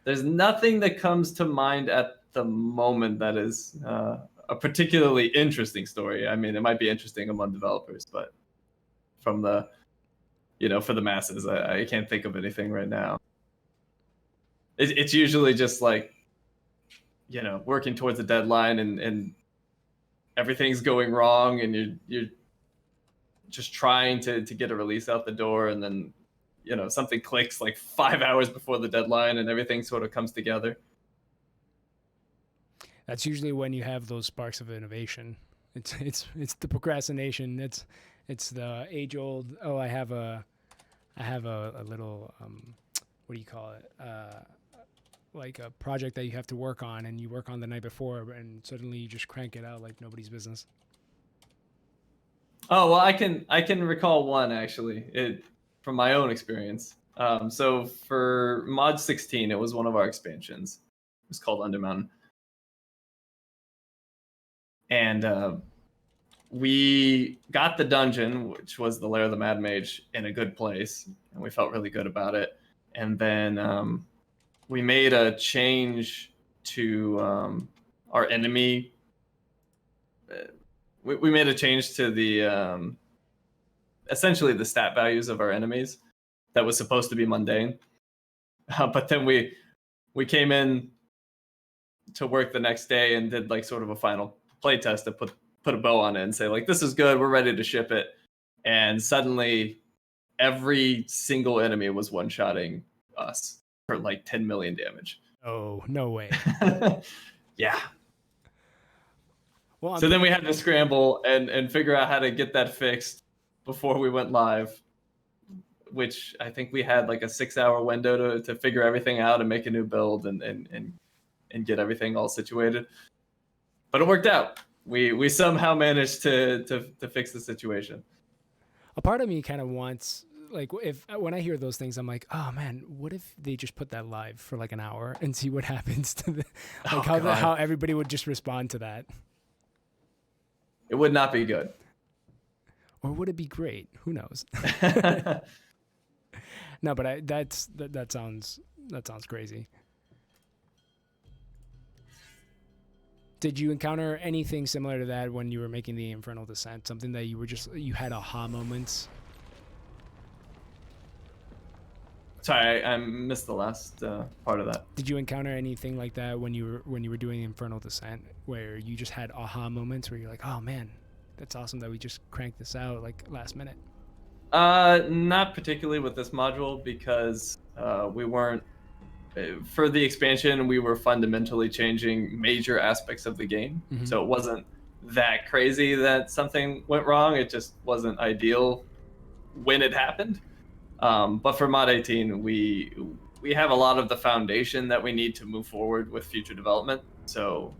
There's nothing that comes to mind at the moment that is a particularly interesting story. I mean, it might be interesting among developers, but from the, for the masses, I can't think of anything right now. It's usually just like, working towards a deadline and everything's going wrong, and you're just trying to get a release out the door, and then something clicks like 5 hours before the deadline, and everything sort of comes together. That's usually when you have those sparks of innovation. It's the procrastination. It's the age old. Oh, I have a little what do you call it? Like a project that you have to work on, and you work on the night before, and suddenly you just crank it out like nobody's business. Oh well, I can recall one actually, from my own experience. So for Mod 16, it was one of our expansions. It was called Undermountain, and we got the dungeon, which was the Lair of the Mad Mage, in a good place, and we felt really good about it. And then we made a change to our enemy. We made a change to the essentially the stat values of our enemies that was supposed to be mundane. But then we came in to work the next day and did like sort of a final play test to put a bow on it and say like, this is good, we're ready to ship it. And suddenly every single enemy was one-shotting us for like 10 million damage. Oh, no way. Yeah. Well, so then we had to scramble and figure out how to get that fixed before we went live, which I think we had like a 6-hour window to figure everything out and make a new build and get everything all situated. But it worked out. We somehow managed to fix the situation. A part of me kind of wants, like, when I hear those things, I'm like, oh man, what if they just put that live for like an hour and see what happens to the, like how everybody would just respond to that. It would not be good. Or would it be great? Who knows? No, but that sounds crazy. Did you encounter anything similar to that when you were making the Infernal Descent? Something that you had aha moments? Sorry, I missed the last part of that. Did you encounter anything like that when you were doing Infernal Descent, where you just had aha moments where you're like, oh man, that's awesome that we just cranked this out like last minute? Not particularly with this module, because we weren't, for the expansion, we were fundamentally changing major aspects of the game. Mm-hmm. So it wasn't that crazy that something went wrong. It just wasn't ideal when it happened. But for Mod 18, we have a lot of the foundation that we need to move forward with future development. So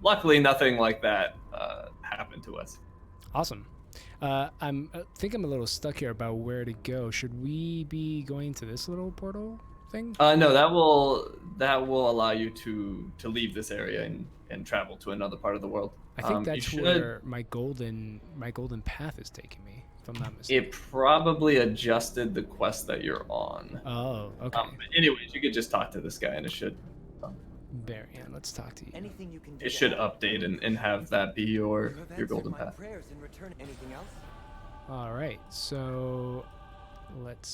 luckily, nothing like that happened to us. Awesome. I think I'm a little stuck here about where to go. Should we be going to this little portal thing? No, that will allow you to leave this area and travel to another part of the world. I think You that's should- where my golden path is taking me, if I'm not mistaken. It probably adjusted the quest that you're on. Oh, okay. Anyways, you could just talk to this guy, and it should Barian, let's talk to you. Anything you can do it to should help? update and have that be your You have answered golden my path. prayers in return. Anything else? All right, so let's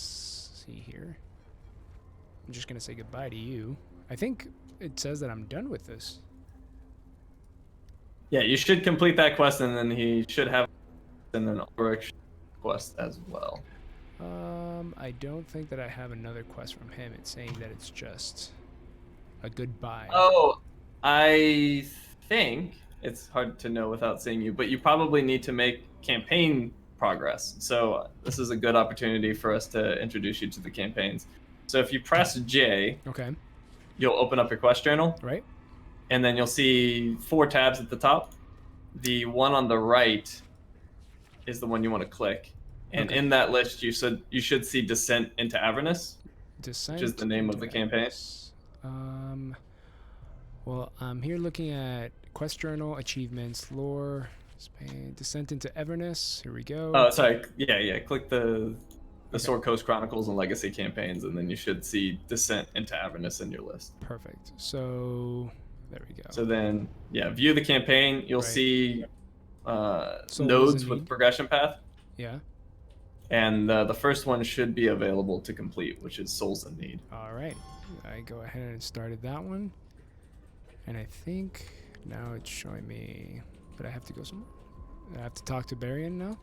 see here. I'm just gonna say goodbye to you. I think it says that I'm done with this. Yeah, you should complete that quest, and then he should have an Ulrich quest as well. I don't think that I have another quest from him. It's saying that it's just a goodbye. Oh, I think it's hard to know without seeing you, but you probably need to make campaign progress. So this is a good opportunity for us to introduce you to the campaigns. So if you press J, Okay, you'll open up your quest journal, right? and then you'll see 4 tabs at the top. The one on the right is the one you want to click. And Okay. in that list, you should see Descent into Avernus. Descent. Which is the name of the into campaign? Avernus. Well, I'm here looking at quest journal, achievements, lore, Spain, Descent into Everness. Here we go. Oh, sorry. Yeah. Click the Sword Coast Chronicles and Legacy campaigns, and then you should see Descent into Avernus in your list. Perfect. So there we go. So then, view the campaign. You'll Right. see Souls nodes in with need. progression path, Yeah. and the first one should be available to complete, which is Souls in Need. All right. I go ahead and started that one. And I think now it's showing me, but I have to go somewhere. I have to talk to Barian now.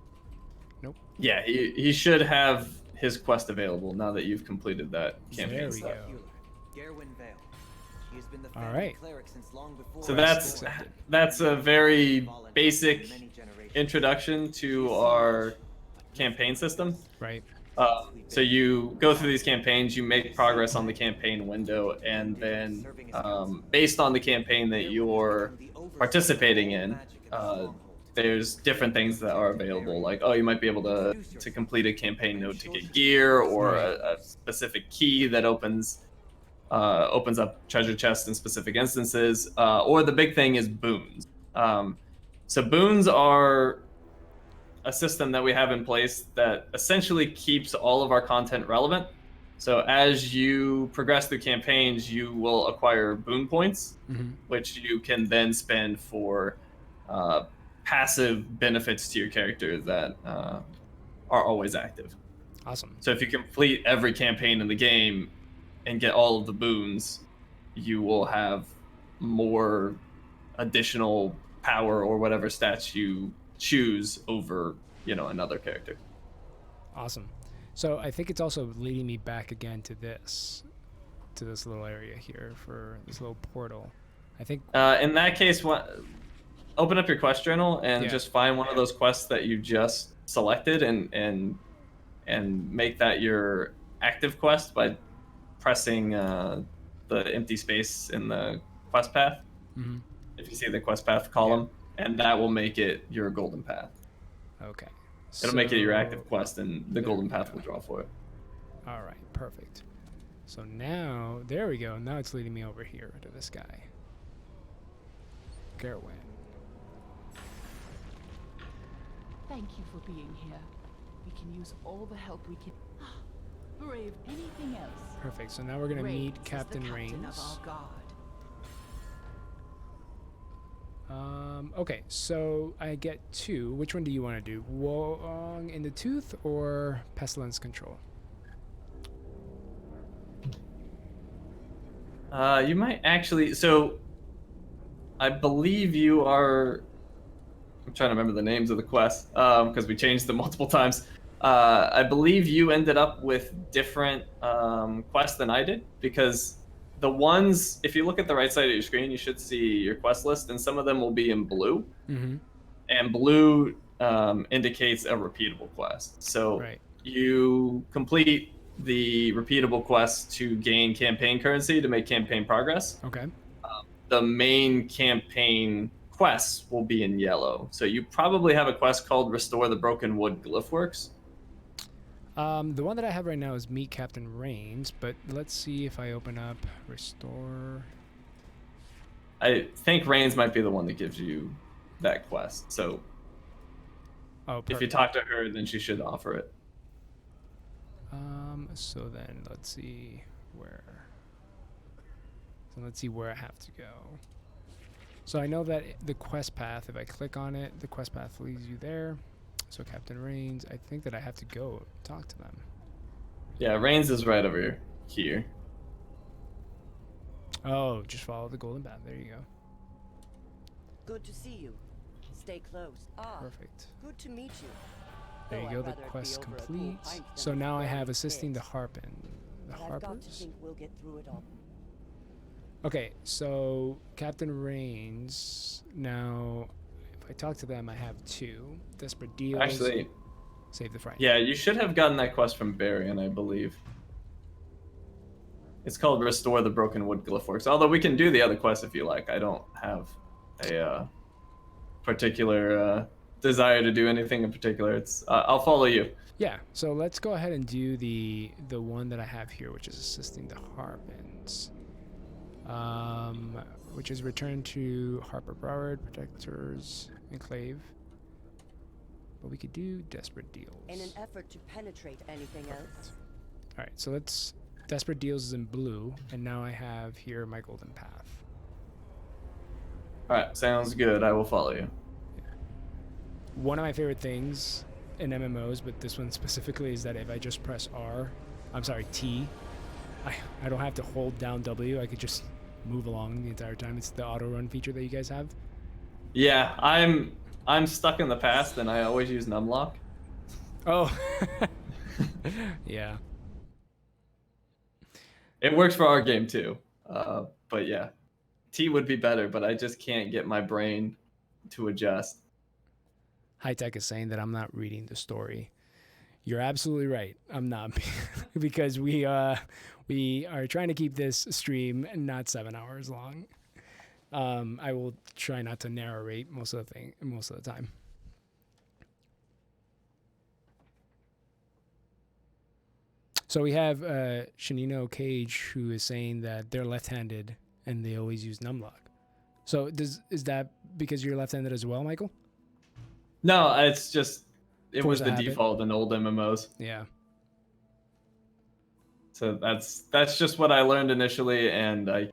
Yeah, he should have his quest available now that you've completed that campaign There we stuff. go. Garwin Vale. She has been the All family right. cleric since long before. So I that's was born. that's a very Fallen basic in many generations. introduction to our campaign system. Right. So you go through these campaigns, you make progress on the campaign window, and then based on the campaign that you're participating in, there's different things that are available. Like, you might be able to complete a campaign node to get gear, or a specific key that opens up treasure chests in specific instances, or the big thing is boons. So boons are a system that we have in place that essentially keeps all of our content relevant. So as you progress through campaigns, you will acquire boon points, which you can then spend for passive benefits to your character that are always active. Awesome. So if you complete every campaign in the game and get all of the boons, you will have more additional power or whatever stats you choose over, another character. Awesome. So I think it's also leading me back again to this little area here for this little portal. I think. In that case, open up your quest journal and Yeah. just find one of those quests that you just selected and make that your active quest by pressing the empty space in the quest path. Mhm. If you see the quest path column, and that will make it your golden path. Okay. It'll make it your active So- quest, and the there golden we path go. will draw for it. All right. Perfect. So now, there we go. Now it's leading me over here to this guy. Garwin. Thank you for being here. We can use all the help we can. Brave anything else. Perfect. So now we're gonna Rains meet is the Captain captain Rains. of our guard. Okay, so I get 2. Which one do you want to do? Wong in the Tooth or Pestilence Control? You might actually. So, I believe you are. I'm trying to remember the names of the quests because we changed them multiple times. I believe you ended up with different quests than I did, because the ones, if you look at the right side of your screen, you should see your quest list, and some of them will be in blue. Mm-hmm. And blue indicates a repeatable quest. So Right. you complete the repeatable quest to gain campaign currency to make campaign progress. Okay. The main campaign quests will be in yellow. So you probably have a quest called Restore the Broken Wood Glyphworks. The one that I have right now is Meet Captain Rains, but let's see if I open up Restore. I think Reigns might be the one that gives you that quest. So Oh, if you perfect. talk to her, then she should offer it. So then let's see where. So let's see where I have to go. So I know that the quest path, if I click on it, the quest path leads you there. So Captain Rains, I think that I have to go talk to them. Yeah, Reigns is right over here. Oh, just follow the golden path. There you go. Good to see you. Stay close. Perfect. Good to meet you. There you Though go. I'd The rather it be quest over a cool complete. pint So than now I with have burning assisting the fists. Harpin. The But I've got to Harpers? think we'll get through it all. Okay, so Captain Rains. Now, if I talk to them, I have 2. Desperate Deals. Actually, Save the Fright. yeah, you should have gotten that quest from Varian, I believe. It's called Restore the Broken Wood Glyphworks. Although we can do the other quest if you like. I don't have a particular desire to do anything in particular. It's I'll follow you. Yeah, so let's go ahead and do the one that I have here, which is assisting the Harpins. Which is return to Harper Broward, Protectors, Enclave. But we could do Desperate Deals. In an effort to penetrate anything else. Alright, so let's... Desperate Deals is in blue, and now I have here my golden path. Alright, sounds good. I will follow you. One of my favorite things in MMOs, but this one specifically, is that if I just press T, I don't have to hold down W. I could just move along the entire time. It's the auto run feature that you guys have. Yeah, I'm stuck in the past, and I always use numlock. Oh, yeah. It works for our game too. But yeah, T would be better, but I just can't get my brain to adjust. High Tech is saying that I'm not reading the story. You're absolutely right. I'm not, because we are trying to keep this stream not 7 hours long. I will try not to narrate most of the time. So we have Shanino Cage, who is saying that they're left-handed and they always use numlock. So is that because you're left-handed as well, Michael? No, it's just it was Force a the habit. default in old MMOs. Yeah. So that's just what I learned initially, and I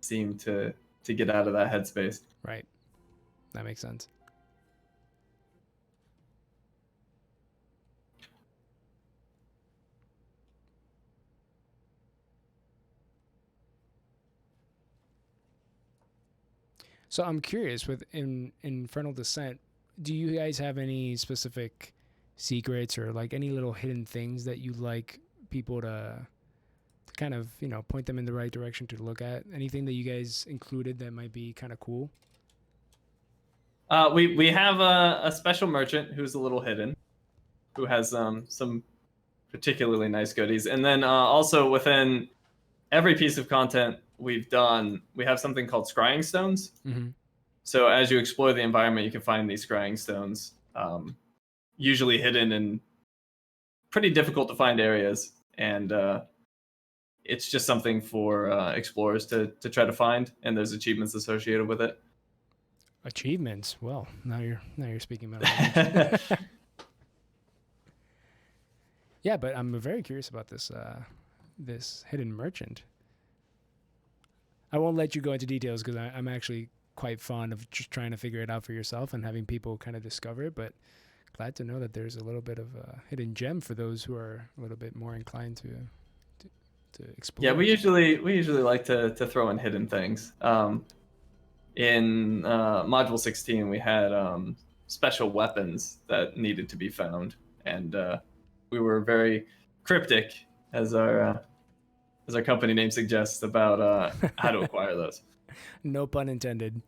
seem to get out of that headspace. Right. That makes sense. So I'm curious, with Infernal Descent, do you guys have any specific secrets or like any little hidden things that you'd like people to kind of, point them in the right direction to look at? Anything that you guys included that might be kind of cool? We have a special merchant who's a little hidden, who has some particularly nice goodies, and then also within every piece of content we've done, we have something called scrying stones. Mm-hmm. So as you explore the environment, you can find these scrying stones, usually hidden in pretty difficult to find areas, and it's just something for explorers to try to find, and there's achievements associated with it. Achievements. Well, now you're speaking about it. Yeah, but I'm very curious about this this hidden merchant. I won't let you go into details because I'm actually quite fond of just trying to figure it out for yourself and having people kind of discover it. But glad to know that there's a little bit of a hidden gem for those who are a little bit more inclined to explore. Yeah, we usually like to throw in hidden things. In module 16, we had special weapons that needed to be found, and we were very cryptic, as our company name suggests, about how to acquire those. No pun intended.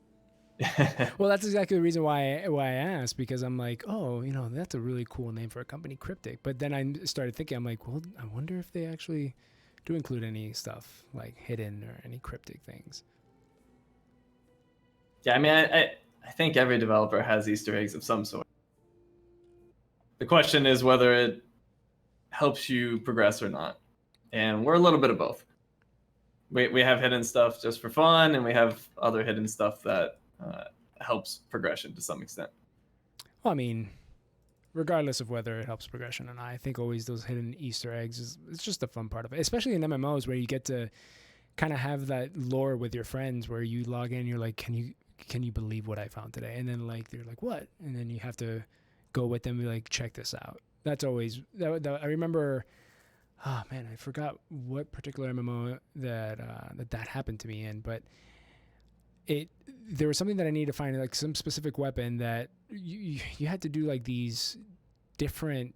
Well, that's exactly the reason why I asked, because I'm like, oh, that's a really cool name for a company, Cryptic. But then I started thinking, I'm like, well, I wonder if they actually do include any stuff like hidden or any cryptic things. Yeah, I mean, I think every developer has Easter eggs of some sort. The question is whether it helps you progress or not. And we're a little bit of both. We have hidden stuff just for fun, and we have other hidden stuff that helps progression to some extent. Well, I mean, regardless of whether it helps progression or not, I think always those hidden Easter eggs it's just a fun part of it, especially in MMOs where you get to kind of have that lore with your friends where you log in, you're like, can you believe what I found today? And then like they're like, what? And then you have to go with them and be like, check this out. That's always that I remember. Oh man, I forgot what particular MMO that happened to me in, but there was something that I needed to find, like some specific weapon that you had to do like these different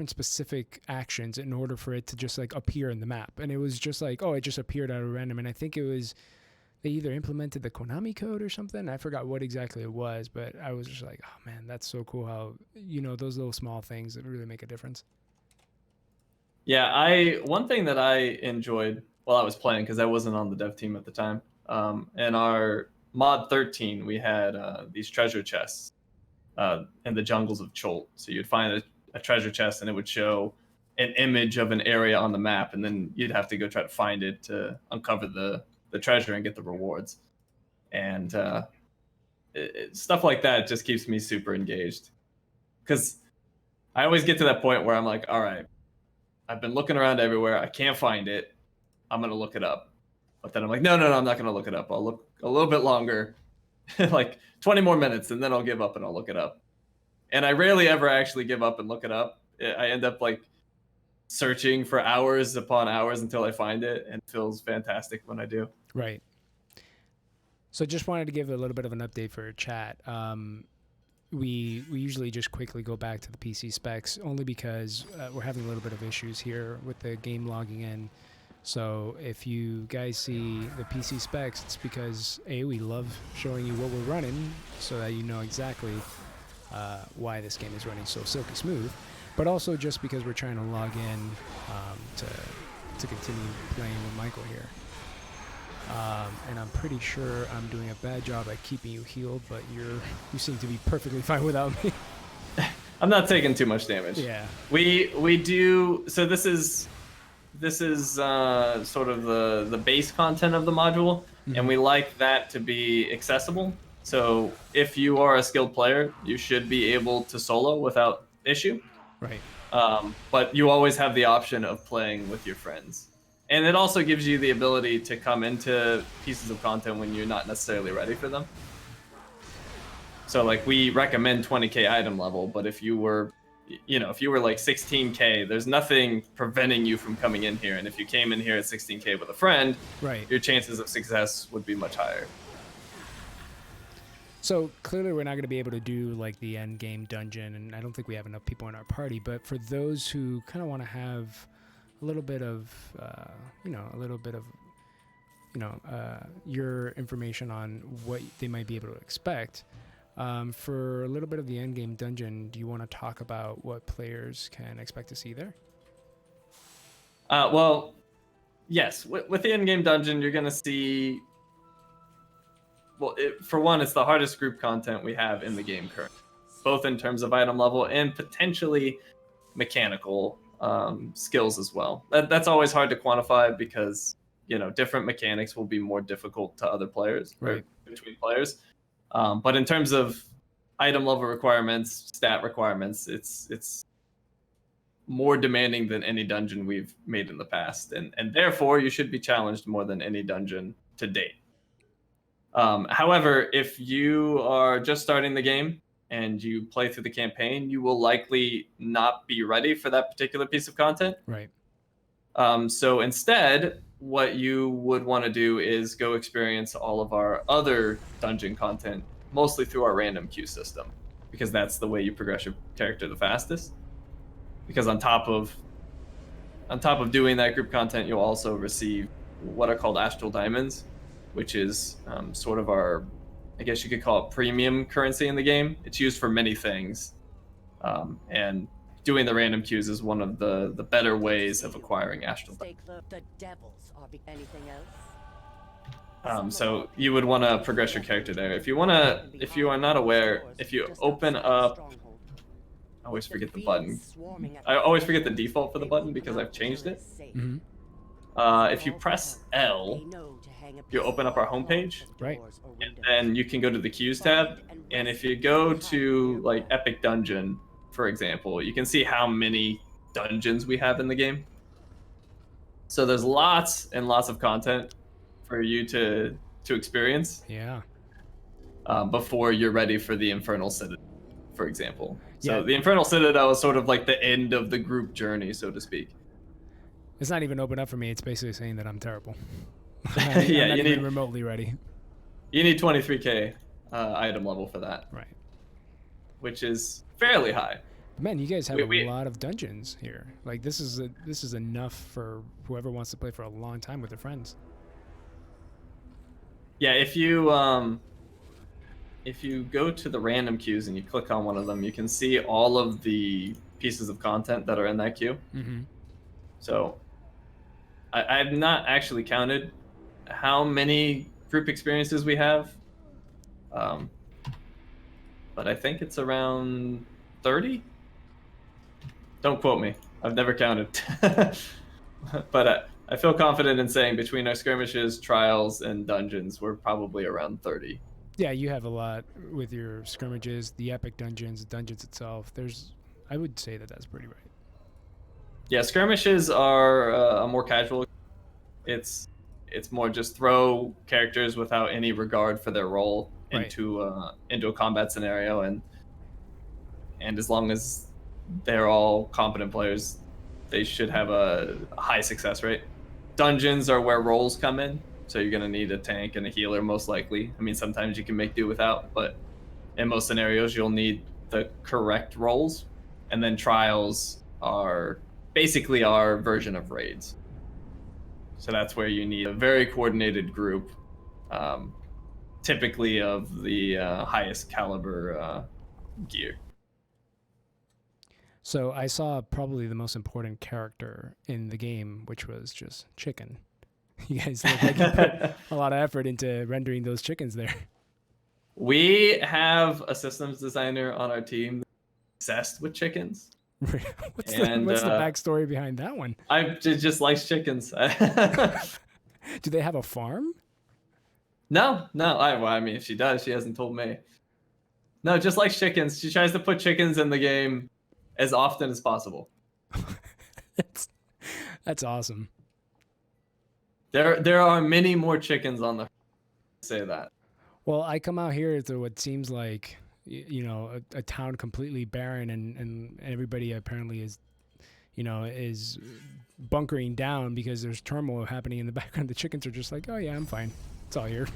specific actions in order for it to just like appear in the map. And it was just like, oh, it just appeared out of random. And I think it was, they either implemented the Konami code or something. I forgot what exactly it was, but I was just like, oh man, that's so cool how, those little small things that really make a difference. Yeah, one thing that I enjoyed while I was playing, because I wasn't on the dev team at the time, in our mod 13, we had these treasure chests in the jungles of Cholt. So you'd find a treasure chest and it would show an image of an area on the map, and then you'd have to go try to find it to uncover the treasure and get the rewards. And stuff like that just keeps me super engaged, because I always get to that point where I'm like, all right, I've been looking around everywhere. I can't find it. I'm going to look it up. But then I'm like, no, I'm not going to look it up. I'll look a little bit longer, like 20 more minutes, and then I'll give up and I'll look it up. And I rarely ever actually give up and look it up. I end up like searching for hours upon hours until I find it, and it feels fantastic when I do. Right. So just wanted to give a little bit of an update for chat. We usually just quickly go back to the PC specs, only because we're having a little bit of issues here with the game logging in. So if you guys see the PC specs, it's because we love showing you what we're running so that you know exactly why this game is running so silky smooth, but also just because we're trying to log in to continue playing with Michael here. And I'm pretty sure I'm doing a bad job at keeping you healed, but you seem to be perfectly fine without me. I'm not taking too much damage. Yeah. We do. So this is sort of the base content of the module, and we like that to be accessible. So if you are a skilled player, you should be able to solo without issue. Right. But you always have the option of playing with your friends. And it also gives you the ability to come into pieces of content when you're not necessarily ready for them. So like we recommend 20k item level, but if you were like 16k, there's nothing preventing you from coming in here. And if you came in here at 16k with a friend, right, your chances of success would be much higher. So clearly we're not going to be able to do like the end game dungeon, and I don't think we have enough people in our party, but for those who kind of want to have a little bit of, your information on what they might be able to expect. For a little bit of the end game dungeon, do you want to talk about what players can expect to see there? Well, yes. With the end game dungeon, you're going to see. Well, for one, it's the hardest group content we have in the game currently, both in terms of item level and potentially mechanical skills as well. That's always hard to quantify because different mechanics will be more difficult to other players, right, between players. But in terms of item level requirements, stat requirements, it's more demanding than any dungeon we've made in the past, and therefore you should be challenged more than any dungeon to date. However, if you are just starting the game and you play through the campaign, you will likely not be ready for that particular piece of content. Right. So instead, what you would want to do is go experience all of our other dungeon content, mostly through our random queue system, because that's the way you progress your character the fastest. Because on top of doing that group content, you'll also receive what are called astral diamonds, which is sort of our, I guess you could call it premium currency in the game. It's used for many things. And doing the random queues is one of the better ways of acquiring astral diamonds. The devils are anything else? So you would want to progress your character there. If you are not aware, if you open up, I always forget the button. I always forget the default for the button because I've changed it. Mm-hmm. If you press L, you open up our homepage, Right. and then you can go to the queues tab. And if you go to like Epic Dungeon, for example, you can see how many dungeons we have in the game. So there's lots and lots of content for you to experience Yeah. before you're ready for the Infernal Citadel, for example. So Yeah. the Infernal Citadel is sort of like the end of the group journey, so to speak. It's not even open up for me. It's basically saying that I'm terrible. Yeah, I'm not you even need remotely ready. 23k item level for that, Right. which is fairly high. Man, you guys have We- a lot of dungeons here. Like this is enough for whoever wants to play for a long time with their friends. Yeah, if you go to the random queues and you click on one of them, you can see all of the pieces of content that are in that queue. Mm-hmm. So I've not actually counted how many group experiences we have, but I think it's around 30. Don't quote me. I've never counted. But I feel confident in saying between our skirmishes, trials, and dungeons, we're probably around 30. Yeah, you have a lot with your scrimmages, the epic dungeons, the dungeons itself. I would say that that's pretty right. Yeah, skirmishes are a more casual. It's more just throw characters without any regard for their role Right. into a combat scenario, and as long as they're all competent players, they should have a high success rate. Dungeons are where roles come in, so you're gonna need a tank and a healer most likely. I mean, sometimes you can make do without, but in most scenarios you'll need the correct roles. And then trials are basically our version of raids. So that's where you need a very coordinated group, typically of the highest caliber gear. So I saw probably the most important character in the game, which was just chicken. You guys look like you put a lot of effort into rendering those chickens there. We have a systems designer on our team obsessed with chickens. What's And, the backstory behind that one? I just likes chickens. Do they have a farm? No. I mean, if she does, she hasn't told me. No, just likes chickens. She tries to put chickens in the game as often as possible. That's awesome. There are many more chickens on the say that. Well, I come out here to what seems like a town completely barren, and everybody apparently is bunkering down because there's turmoil happening in the background. The chickens are just like, oh yeah, I'm fine. It's all here.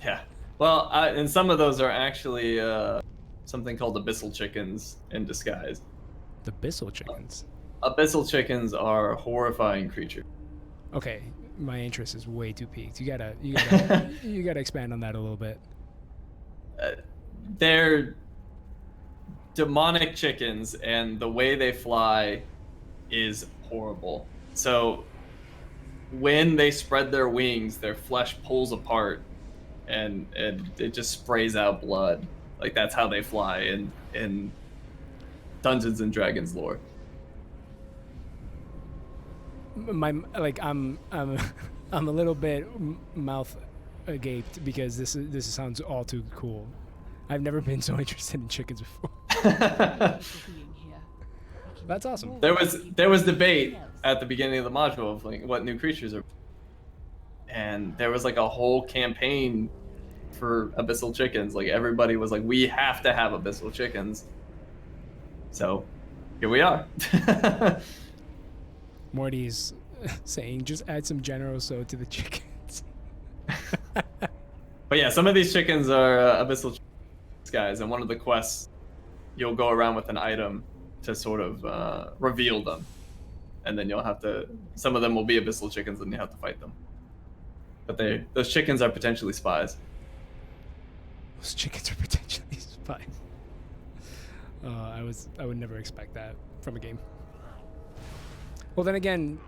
Yeah. Well, and some of those are actually something called abyssal chickens in disguise. The Bissell chickens. Abyssal chickens are horrifying creatures. Okay, my interest is way too peaked. You gotta you gotta expand on that a little bit. They're demonic chickens, and the way they fly is horrible. So when they spread their wings, their flesh pulls apart, and it just sprays out blood. Like that's how they fly in Dungeons and Dragons lore. I'm a little bit mouth agaped because this sounds all too cool. I've never been so interested in chickens before. That's awesome. There was debate at the beginning of the module of like what new creatures are, and there was like a whole campaign for abyssal chickens. Like everybody was like, we have to have abyssal chickens. So here we are. Morty's saying just add some General So to the chickens. But yeah, some of these chickens are abyssal chickens, guys, and one of the quests, you'll go around with an item to sort of reveal them, and then you'll have to. Some of them will be abyssal chickens, and you have to fight them. But those chickens are potentially spies. Those chickens are potentially spies. I would never expect that from a game. Well, then again,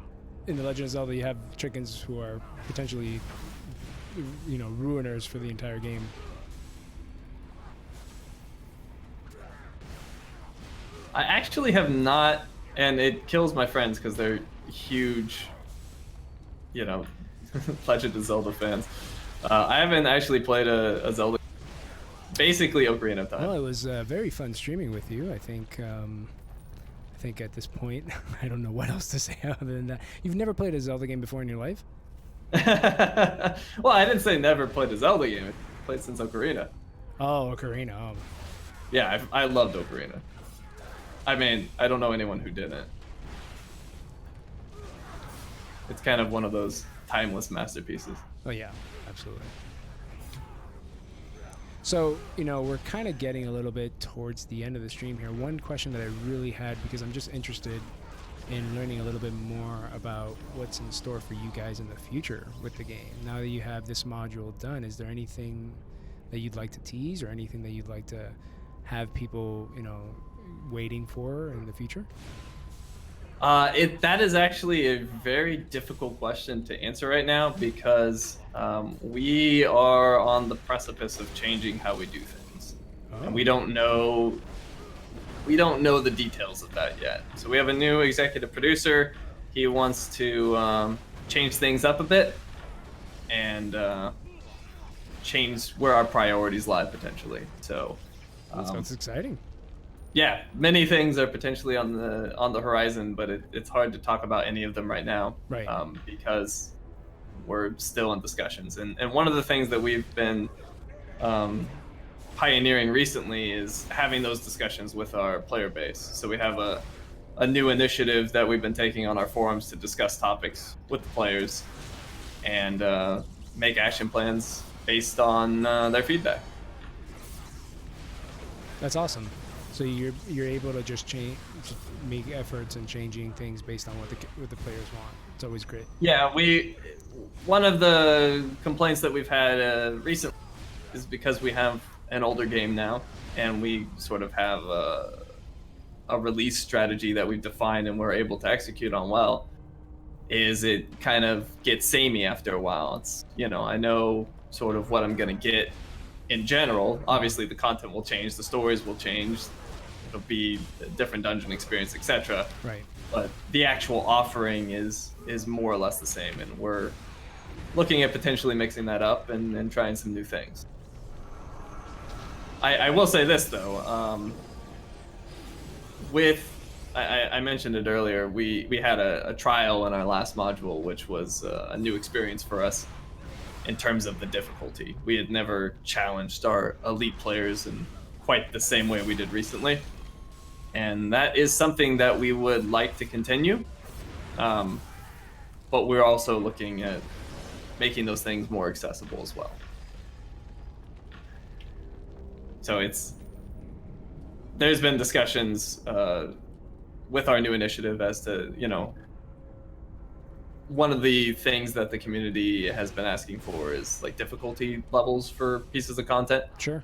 in the Legend of Zelda, you have chickens who are potentially, ruiners for the entire game. I actually have not, and it kills my friends because they're huge you know, Legend of Zelda fans. I haven't actually played a Zelda. Basically, Ocarina of Time. Well, it was very fun streaming with you. I think at this point, I don't know what else to say other than that. You've never played a Zelda game before in your life? Well, I didn't say never played a Zelda game. I played since Ocarina. Oh, Ocarina. Oh. Yeah, I loved Ocarina. I mean, I don't know anyone who didn't. It's kind of one of those timeless masterpieces. Oh yeah, absolutely. So, we're kind of getting a little bit towards the end of the stream here. One question that I really had, because I'm just interested in learning a little bit more about what's in store for you guys in the future with the game. Now that you have this module done, is there anything that you'd like to tease or anything that you'd like to have people, waiting for in the future? That is actually a very difficult question to answer right now because we are on the precipice of changing how we do things, and we don't know the details of that yet. So we have a new executive producer. He wants to change things up a bit and change where our priorities lie potentially. So That sounds exciting. Yeah, many things are potentially on the horizon, but it's hard to talk about any of them right now, Right. Because we're still in discussions. And one of the things that we've been pioneering recently is having those discussions with our player base. So we have a new initiative that we've been taking on our forums to discuss topics with the players and make action plans based on their feedback. That's awesome. So you're able to just make efforts and changing things based on what the players want. It's always great. Yeah, one of the complaints that we've had recently is because we have an older game now, and we sort of have a release strategy that we've defined and we're able to execute on well. Is it kind of gets samey after a while? It's I know sort of what I'm gonna get in general. Obviously, the content will change, the stories will change. It'll be a different dungeon experience, etc. Right. But the actual offering is more or less the same, and we're looking at potentially mixing that up and trying some new things. I will say this though, I mentioned it earlier, we had a trial in our last module, which was a new experience for us in terms of the difficulty. We had never challenged our elite players in quite the same way we did recently. And that is something that we would like to continue. But we're also looking at making those things more accessible as well. So there's been discussions with our new initiative as to, one of the things that the community has been asking for is like difficulty levels for pieces of content. Sure.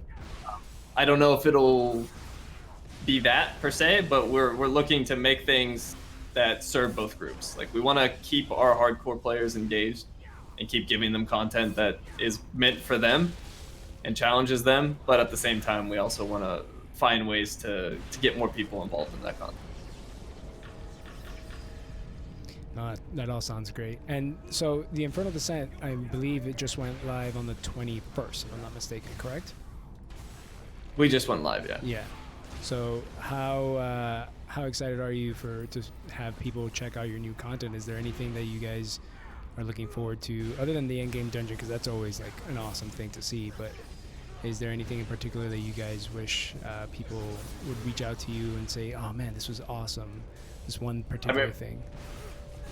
I don't know if it'll be that per se, but we're looking to make things that serve both groups. Like, we want to keep our hardcore players engaged and keep giving them content that is meant for them and challenges them, but at the same time we also want to find ways to get more people involved in that content. No, that all sounds great. And so the Infernal Descent, I believe it just went live on the 21st, if I'm not mistaken, correct? We just went live, yeah. Yeah. So how excited are you to have people check out your new content? Is there anything that you guys are looking forward to other than the Endgame dungeon? Because that's always like an awesome thing to see. But is there anything in particular that you guys wish people would reach out to you and say, "Oh man, this was awesome"? This one particular thing.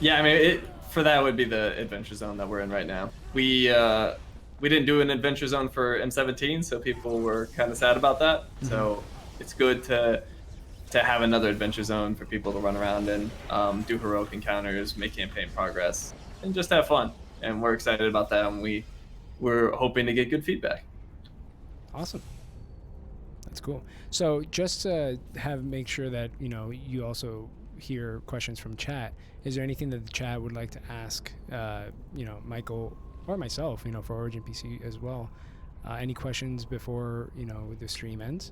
Yeah, I mean, for that would be the adventure zone that we're in right now. We didn't do an adventure zone for M17, so people were kind of sad about that. Mm-hmm. So it's good to have another adventure zone for people to run around and do heroic encounters, make campaign progress, and just have fun. And we're excited about that, and we're hoping to get good feedback. Awesome. That's cool. So just to make sure that you also hear questions from chat, is there anything that the chat would like to ask Michael or myself for Origin PC as well? Any questions before the stream ends?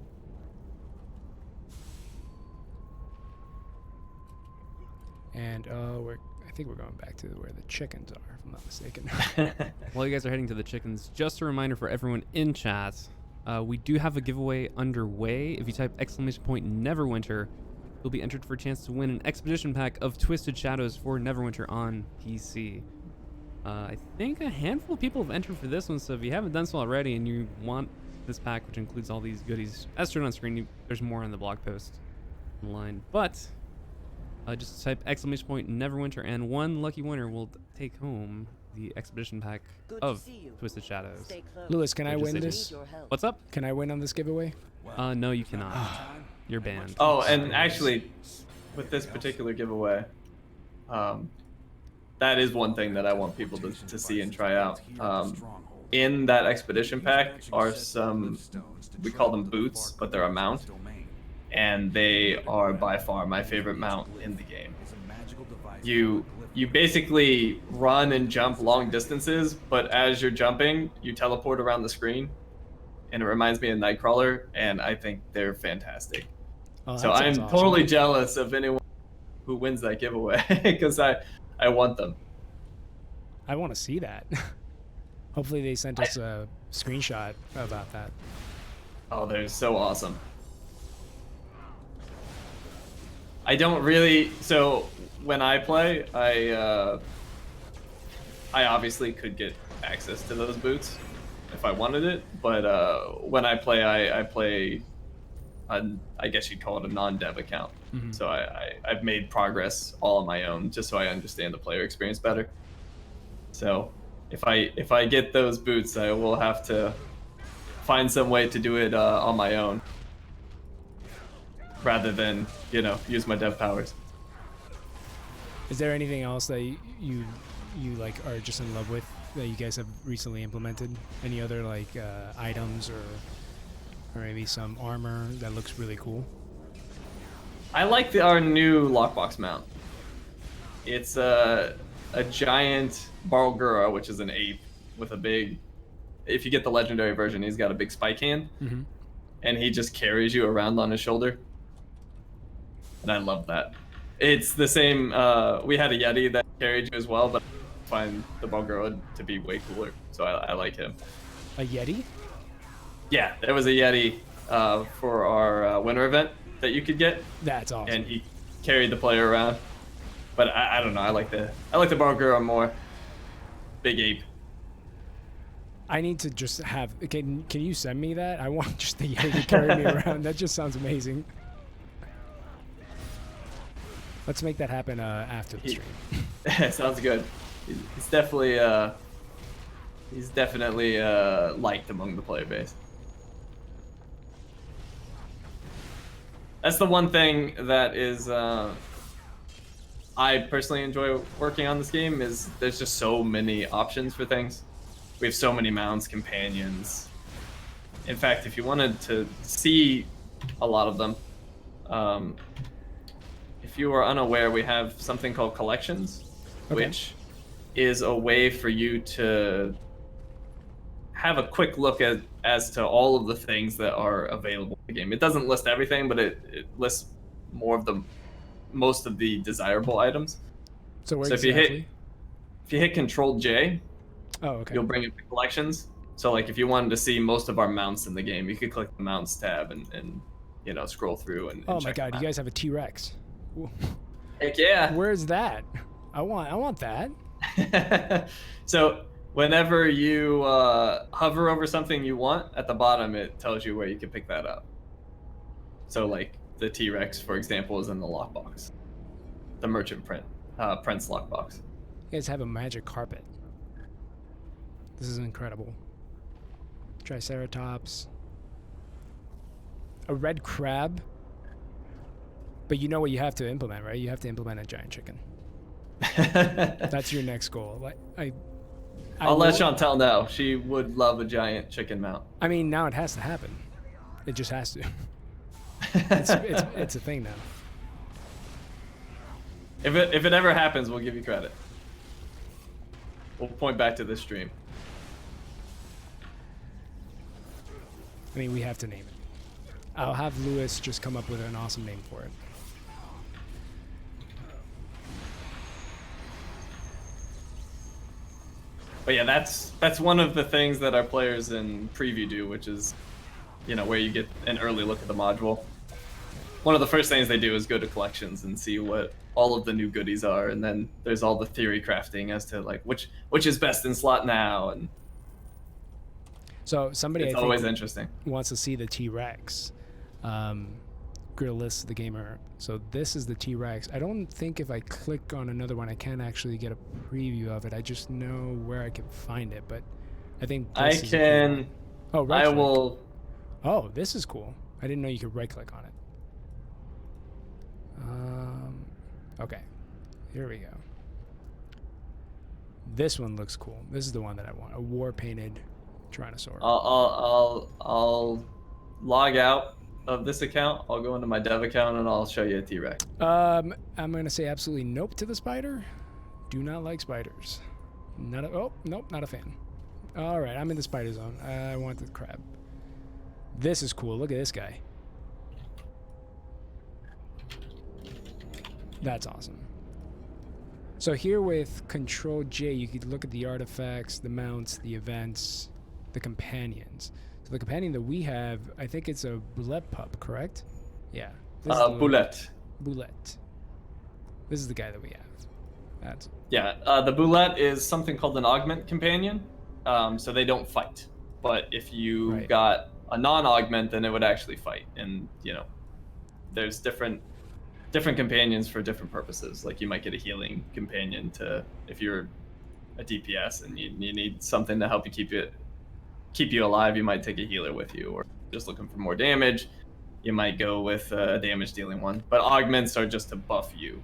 And I think we're going back to where the chickens are, if I'm not mistaken. While you guys are heading to the chickens, just a reminder for everyone in chat, we do have a giveaway underway. If you type !Neverwinter, you'll be entered for a chance to win an expedition pack of Twisted Shadows for Neverwinter on PC. I think a handful of people have entered for this one, so if you haven't done so already and you want this pack, which includes all these goodies, as shown on screen, there's more on the blog post online. But just type !Neverwinter, and one lucky winner will take home the expedition pack of Twisted Shadows. Stay close. Lewis, can I Just win say this? Need your help. What's up? Can I win on this giveaway? No, you cannot. You're banned. Oh, and actually, with this particular giveaway, that is one thing that I want people to see and try out. In that expedition pack are some, we call them boots, but they're a mount, and they are by far my favorite mount in the game. You basically run and jump long distances, but as you're jumping, you teleport around the screen, and it reminds me of Nightcrawler, and I think they're fantastic. Oh, So that I'm sounds awesome. totally jealous of anyone who wins that giveaway because I want them. I want to see that. Hopefully they sent us a screenshot about that. Oh, they're so awesome. I don't really. So when I play, I obviously could get access to those boots if I wanted it, but when I play, I play. I guess you'd call it a non-dev account. Mhm. So I've made progress all on my own just so I understand the player experience better. So if I get those boots, I will have to find some way to do it on my own rather than, use my dev powers. Is there anything else that you like are just in love with that you guys have recently implemented? Any other like items or maybe some armor that looks really cool? I like our new lockbox mount. It's a giant Barlgura, which is an ape with a big. If you get the legendary version, he's got a big spike hand, and he just carries you around on his shoulder. And I love that. It's the same. We had a Yeti that carried you as well, but I find the Barlgura to be way cooler, so I like him. A Yeti? Yeah, there was a Yeti for our winter event that you could get, That's awesome. and he carried the player around. But I don't know. I like the Barlgura more. Big ape. I need to just have. Can you send me that? I want just the Yeti to carry me around. That just sounds amazing. Let's make that happen after the stream. Sounds good. He's definitely liked among the player base. That's the one thing that is I personally enjoy working on this game is there's just so many options for things. We have so many mounts, companions. In fact, if you wanted to see a lot of them, if you are unaware, we have something called collections, which is a way for you to have a quick look as to all of the things that are available in the game. It doesn't list everything, but it lists most of the desirable items. So if you hit Control J, you'll bring up the collections. So like if you wanted to see most of our mounts in the game, you could click the mounts tab and scroll through and oh my check god, them you out. guys have a T-Rex. Heck yeah. Where's that? I want that. So whenever you hover over something you want, at the bottom it tells you where you can pick that up. So like the T-Rex, for example, is in the lockbox. The merchant Prince lockbox. You guys have a magic carpet. This is incredible. Triceratops. A red crab. But you know what you have to implement, right? You have to implement a giant chicken. That's your next goal. Like I'll let Chantel know. She would love a giant chicken mount. I mean, now it has to happen. It just has to. It's a thing now. If it ever happens, we'll give you credit. We'll point back to this stream. I mean, we have to name it. I'll have Lewis just come up with an awesome name for it. But yeah, that's one of the things that our players in preview do, which is, where you get an early look at the module. One of the first things they do is go to collections and see what all of the new goodies are, and then there's all the theory crafting as to like which is best in slot now, and So somebody it's I think always interesting. wants to see the T-Rex. Grillis the gamer. So this is the T-Rex. I don't think if I click on another one I can actually get a preview of it. I just know where I can find it, but I think I this is a cool one. Oh, right I click. will. Oh, this is cool. I didn't know you could right click on it. Okay, here we go. This one looks cool. This is the one that I want. A war painted Tyrannosaur. I'll log out of this account. I'll go into my dev account and I'll show you a T-Rex. I'm gonna say absolutely nope to the spider. Do not like spiders. Oh, nope, not a fan. All right, I'm in the spider zone. I want the crab. This is cool. Look at this guy. That's awesome. So here with Control J, you could look at the artifacts, the mounts, the events, the companions. So the companion that we have, I think it's a Boulette pup, correct? Yeah. Boulette. Boulette. This is the guy that we have. That's the Boulette is something called an augment companion. So they don't fight. But if you got a non-augment, then it would actually fight. And there's different companions for different purposes. Like you might get a healing companion if you're a DPS and you need something to help you keep you alive. You might take a healer with you, or just looking for more damage, you might go with a damage dealing one. But augments are just to buff you.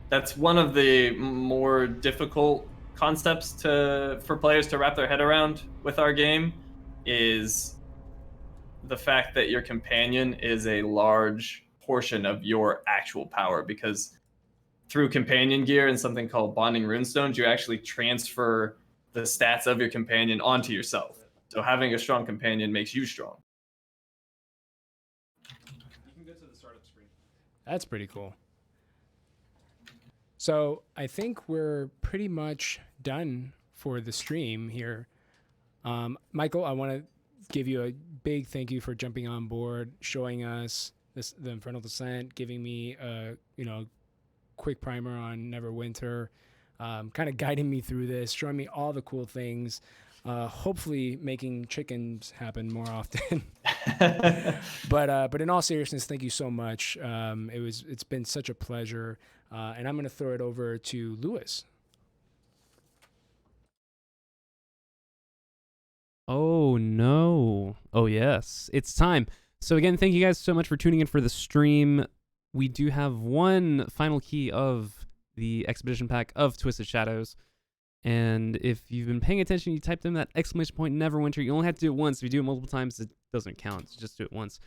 That's one of the more difficult concepts for players to wrap their head around with our game, is the fact that your companion is a large portion of your actual power, because through companion gear and something called bonding runestones, you actually transfer the stats of your companion onto yourself. So having a strong companion makes you strong. You can go to the startup screen. That's pretty cool. So I think we're pretty much done for the stream here. Michael, I want to give you a big thank you for jumping on board, showing us the Infernal Descent, giving me a quick primer on Neverwinter, kind of guiding me through this, showing me all the cool things, hopefully making chickens happen more often. But in all seriousness, thank you so much. It's been such a pleasure, and I'm going to throw it over to Lewis. Oh, no. Oh, yes. It's time. So, again, thank you guys so much for tuning in for the stream. We do have one final key of the Expedition Pack of Twisted Shadows. And if you've been paying attention, you typed in that exclamation point Neverwinter. You only have to do it once. If you do it multiple times, it doesn't count. Just do it once.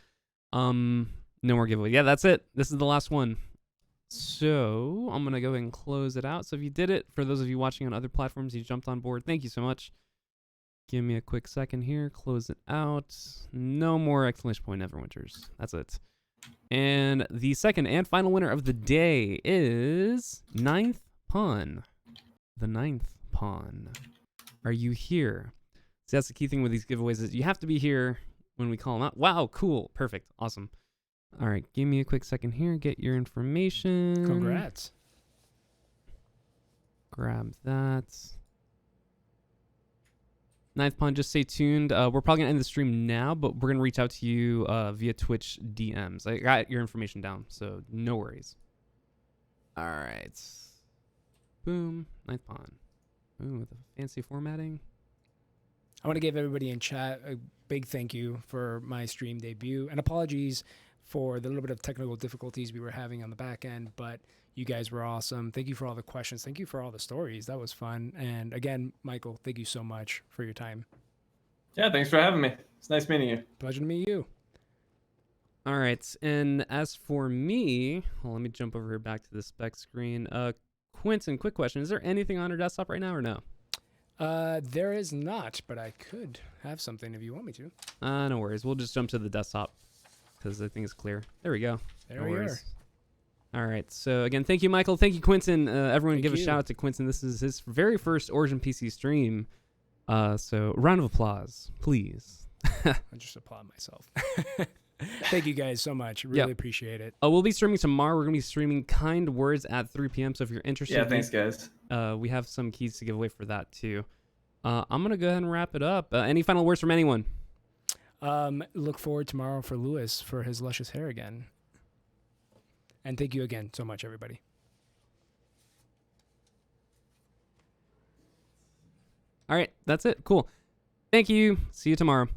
No more giveaway. Yeah, that's it. This is the last one. So I'm going to go ahead and close it out. So if you did it, for those of you watching on other platforms, you jumped on board, thank you so much. Give me a quick second here. Close it out. No more exclamation point Neverwinters. That's it. And the second and final winner of the day is Ninth Pawn. The Ninth Pawn. Are you here? See, that's the key thing with these giveaways, is you have to be here when we call them out. Wow, cool. Perfect. Awesome. All right, give me a quick second here. Get your information. Congrats. Grab that. Ninth Pawn, just stay tuned. We're probably going to end the stream now, but we're going to reach out to you via Twitch DMs. I got your information down, so no worries. All right. Boom. Ninth Pawn. Boom, with the fancy formatting. I want to give everybody in chat a big thank you for my stream debut, and apologies for the little bit of technical difficulties we were having on the back end, but you guys were awesome. Thank you for all the questions. Thank you for all the stories. That was fun. And again, Michael, thank you so much for your time. Yeah, thanks for having me. It's nice meeting you. Pleasure to meet you. All right. And as for me, well, let me jump over here back to the spec screen. Quentin, quick question. Is there anything on your desktop right now or no? There is not, but I could have something if you want me to. No worries. We'll just jump to the desktop because I think it's clear. There we go. There we are. All right. So again, thank you, Michael. Thank you, Quentin. Everyone, Thank give a you. shout out to Quentin. This is his very first Origin PC stream. So round of applause, please. I'll just applaud myself. Thank you guys so much. Really appreciate it. We'll be streaming tomorrow. We're gonna be streaming Kind Words at 3 p.m. So if you're interested, Yeah, thanks, guys. we have some keys to give away for that too. I'm gonna go ahead and wrap it up. Any final words from anyone? Look forward tomorrow for Lewis for his luscious hair again. And thank you again so much, everybody. All right, that's it. Cool. Thank you. See you tomorrow.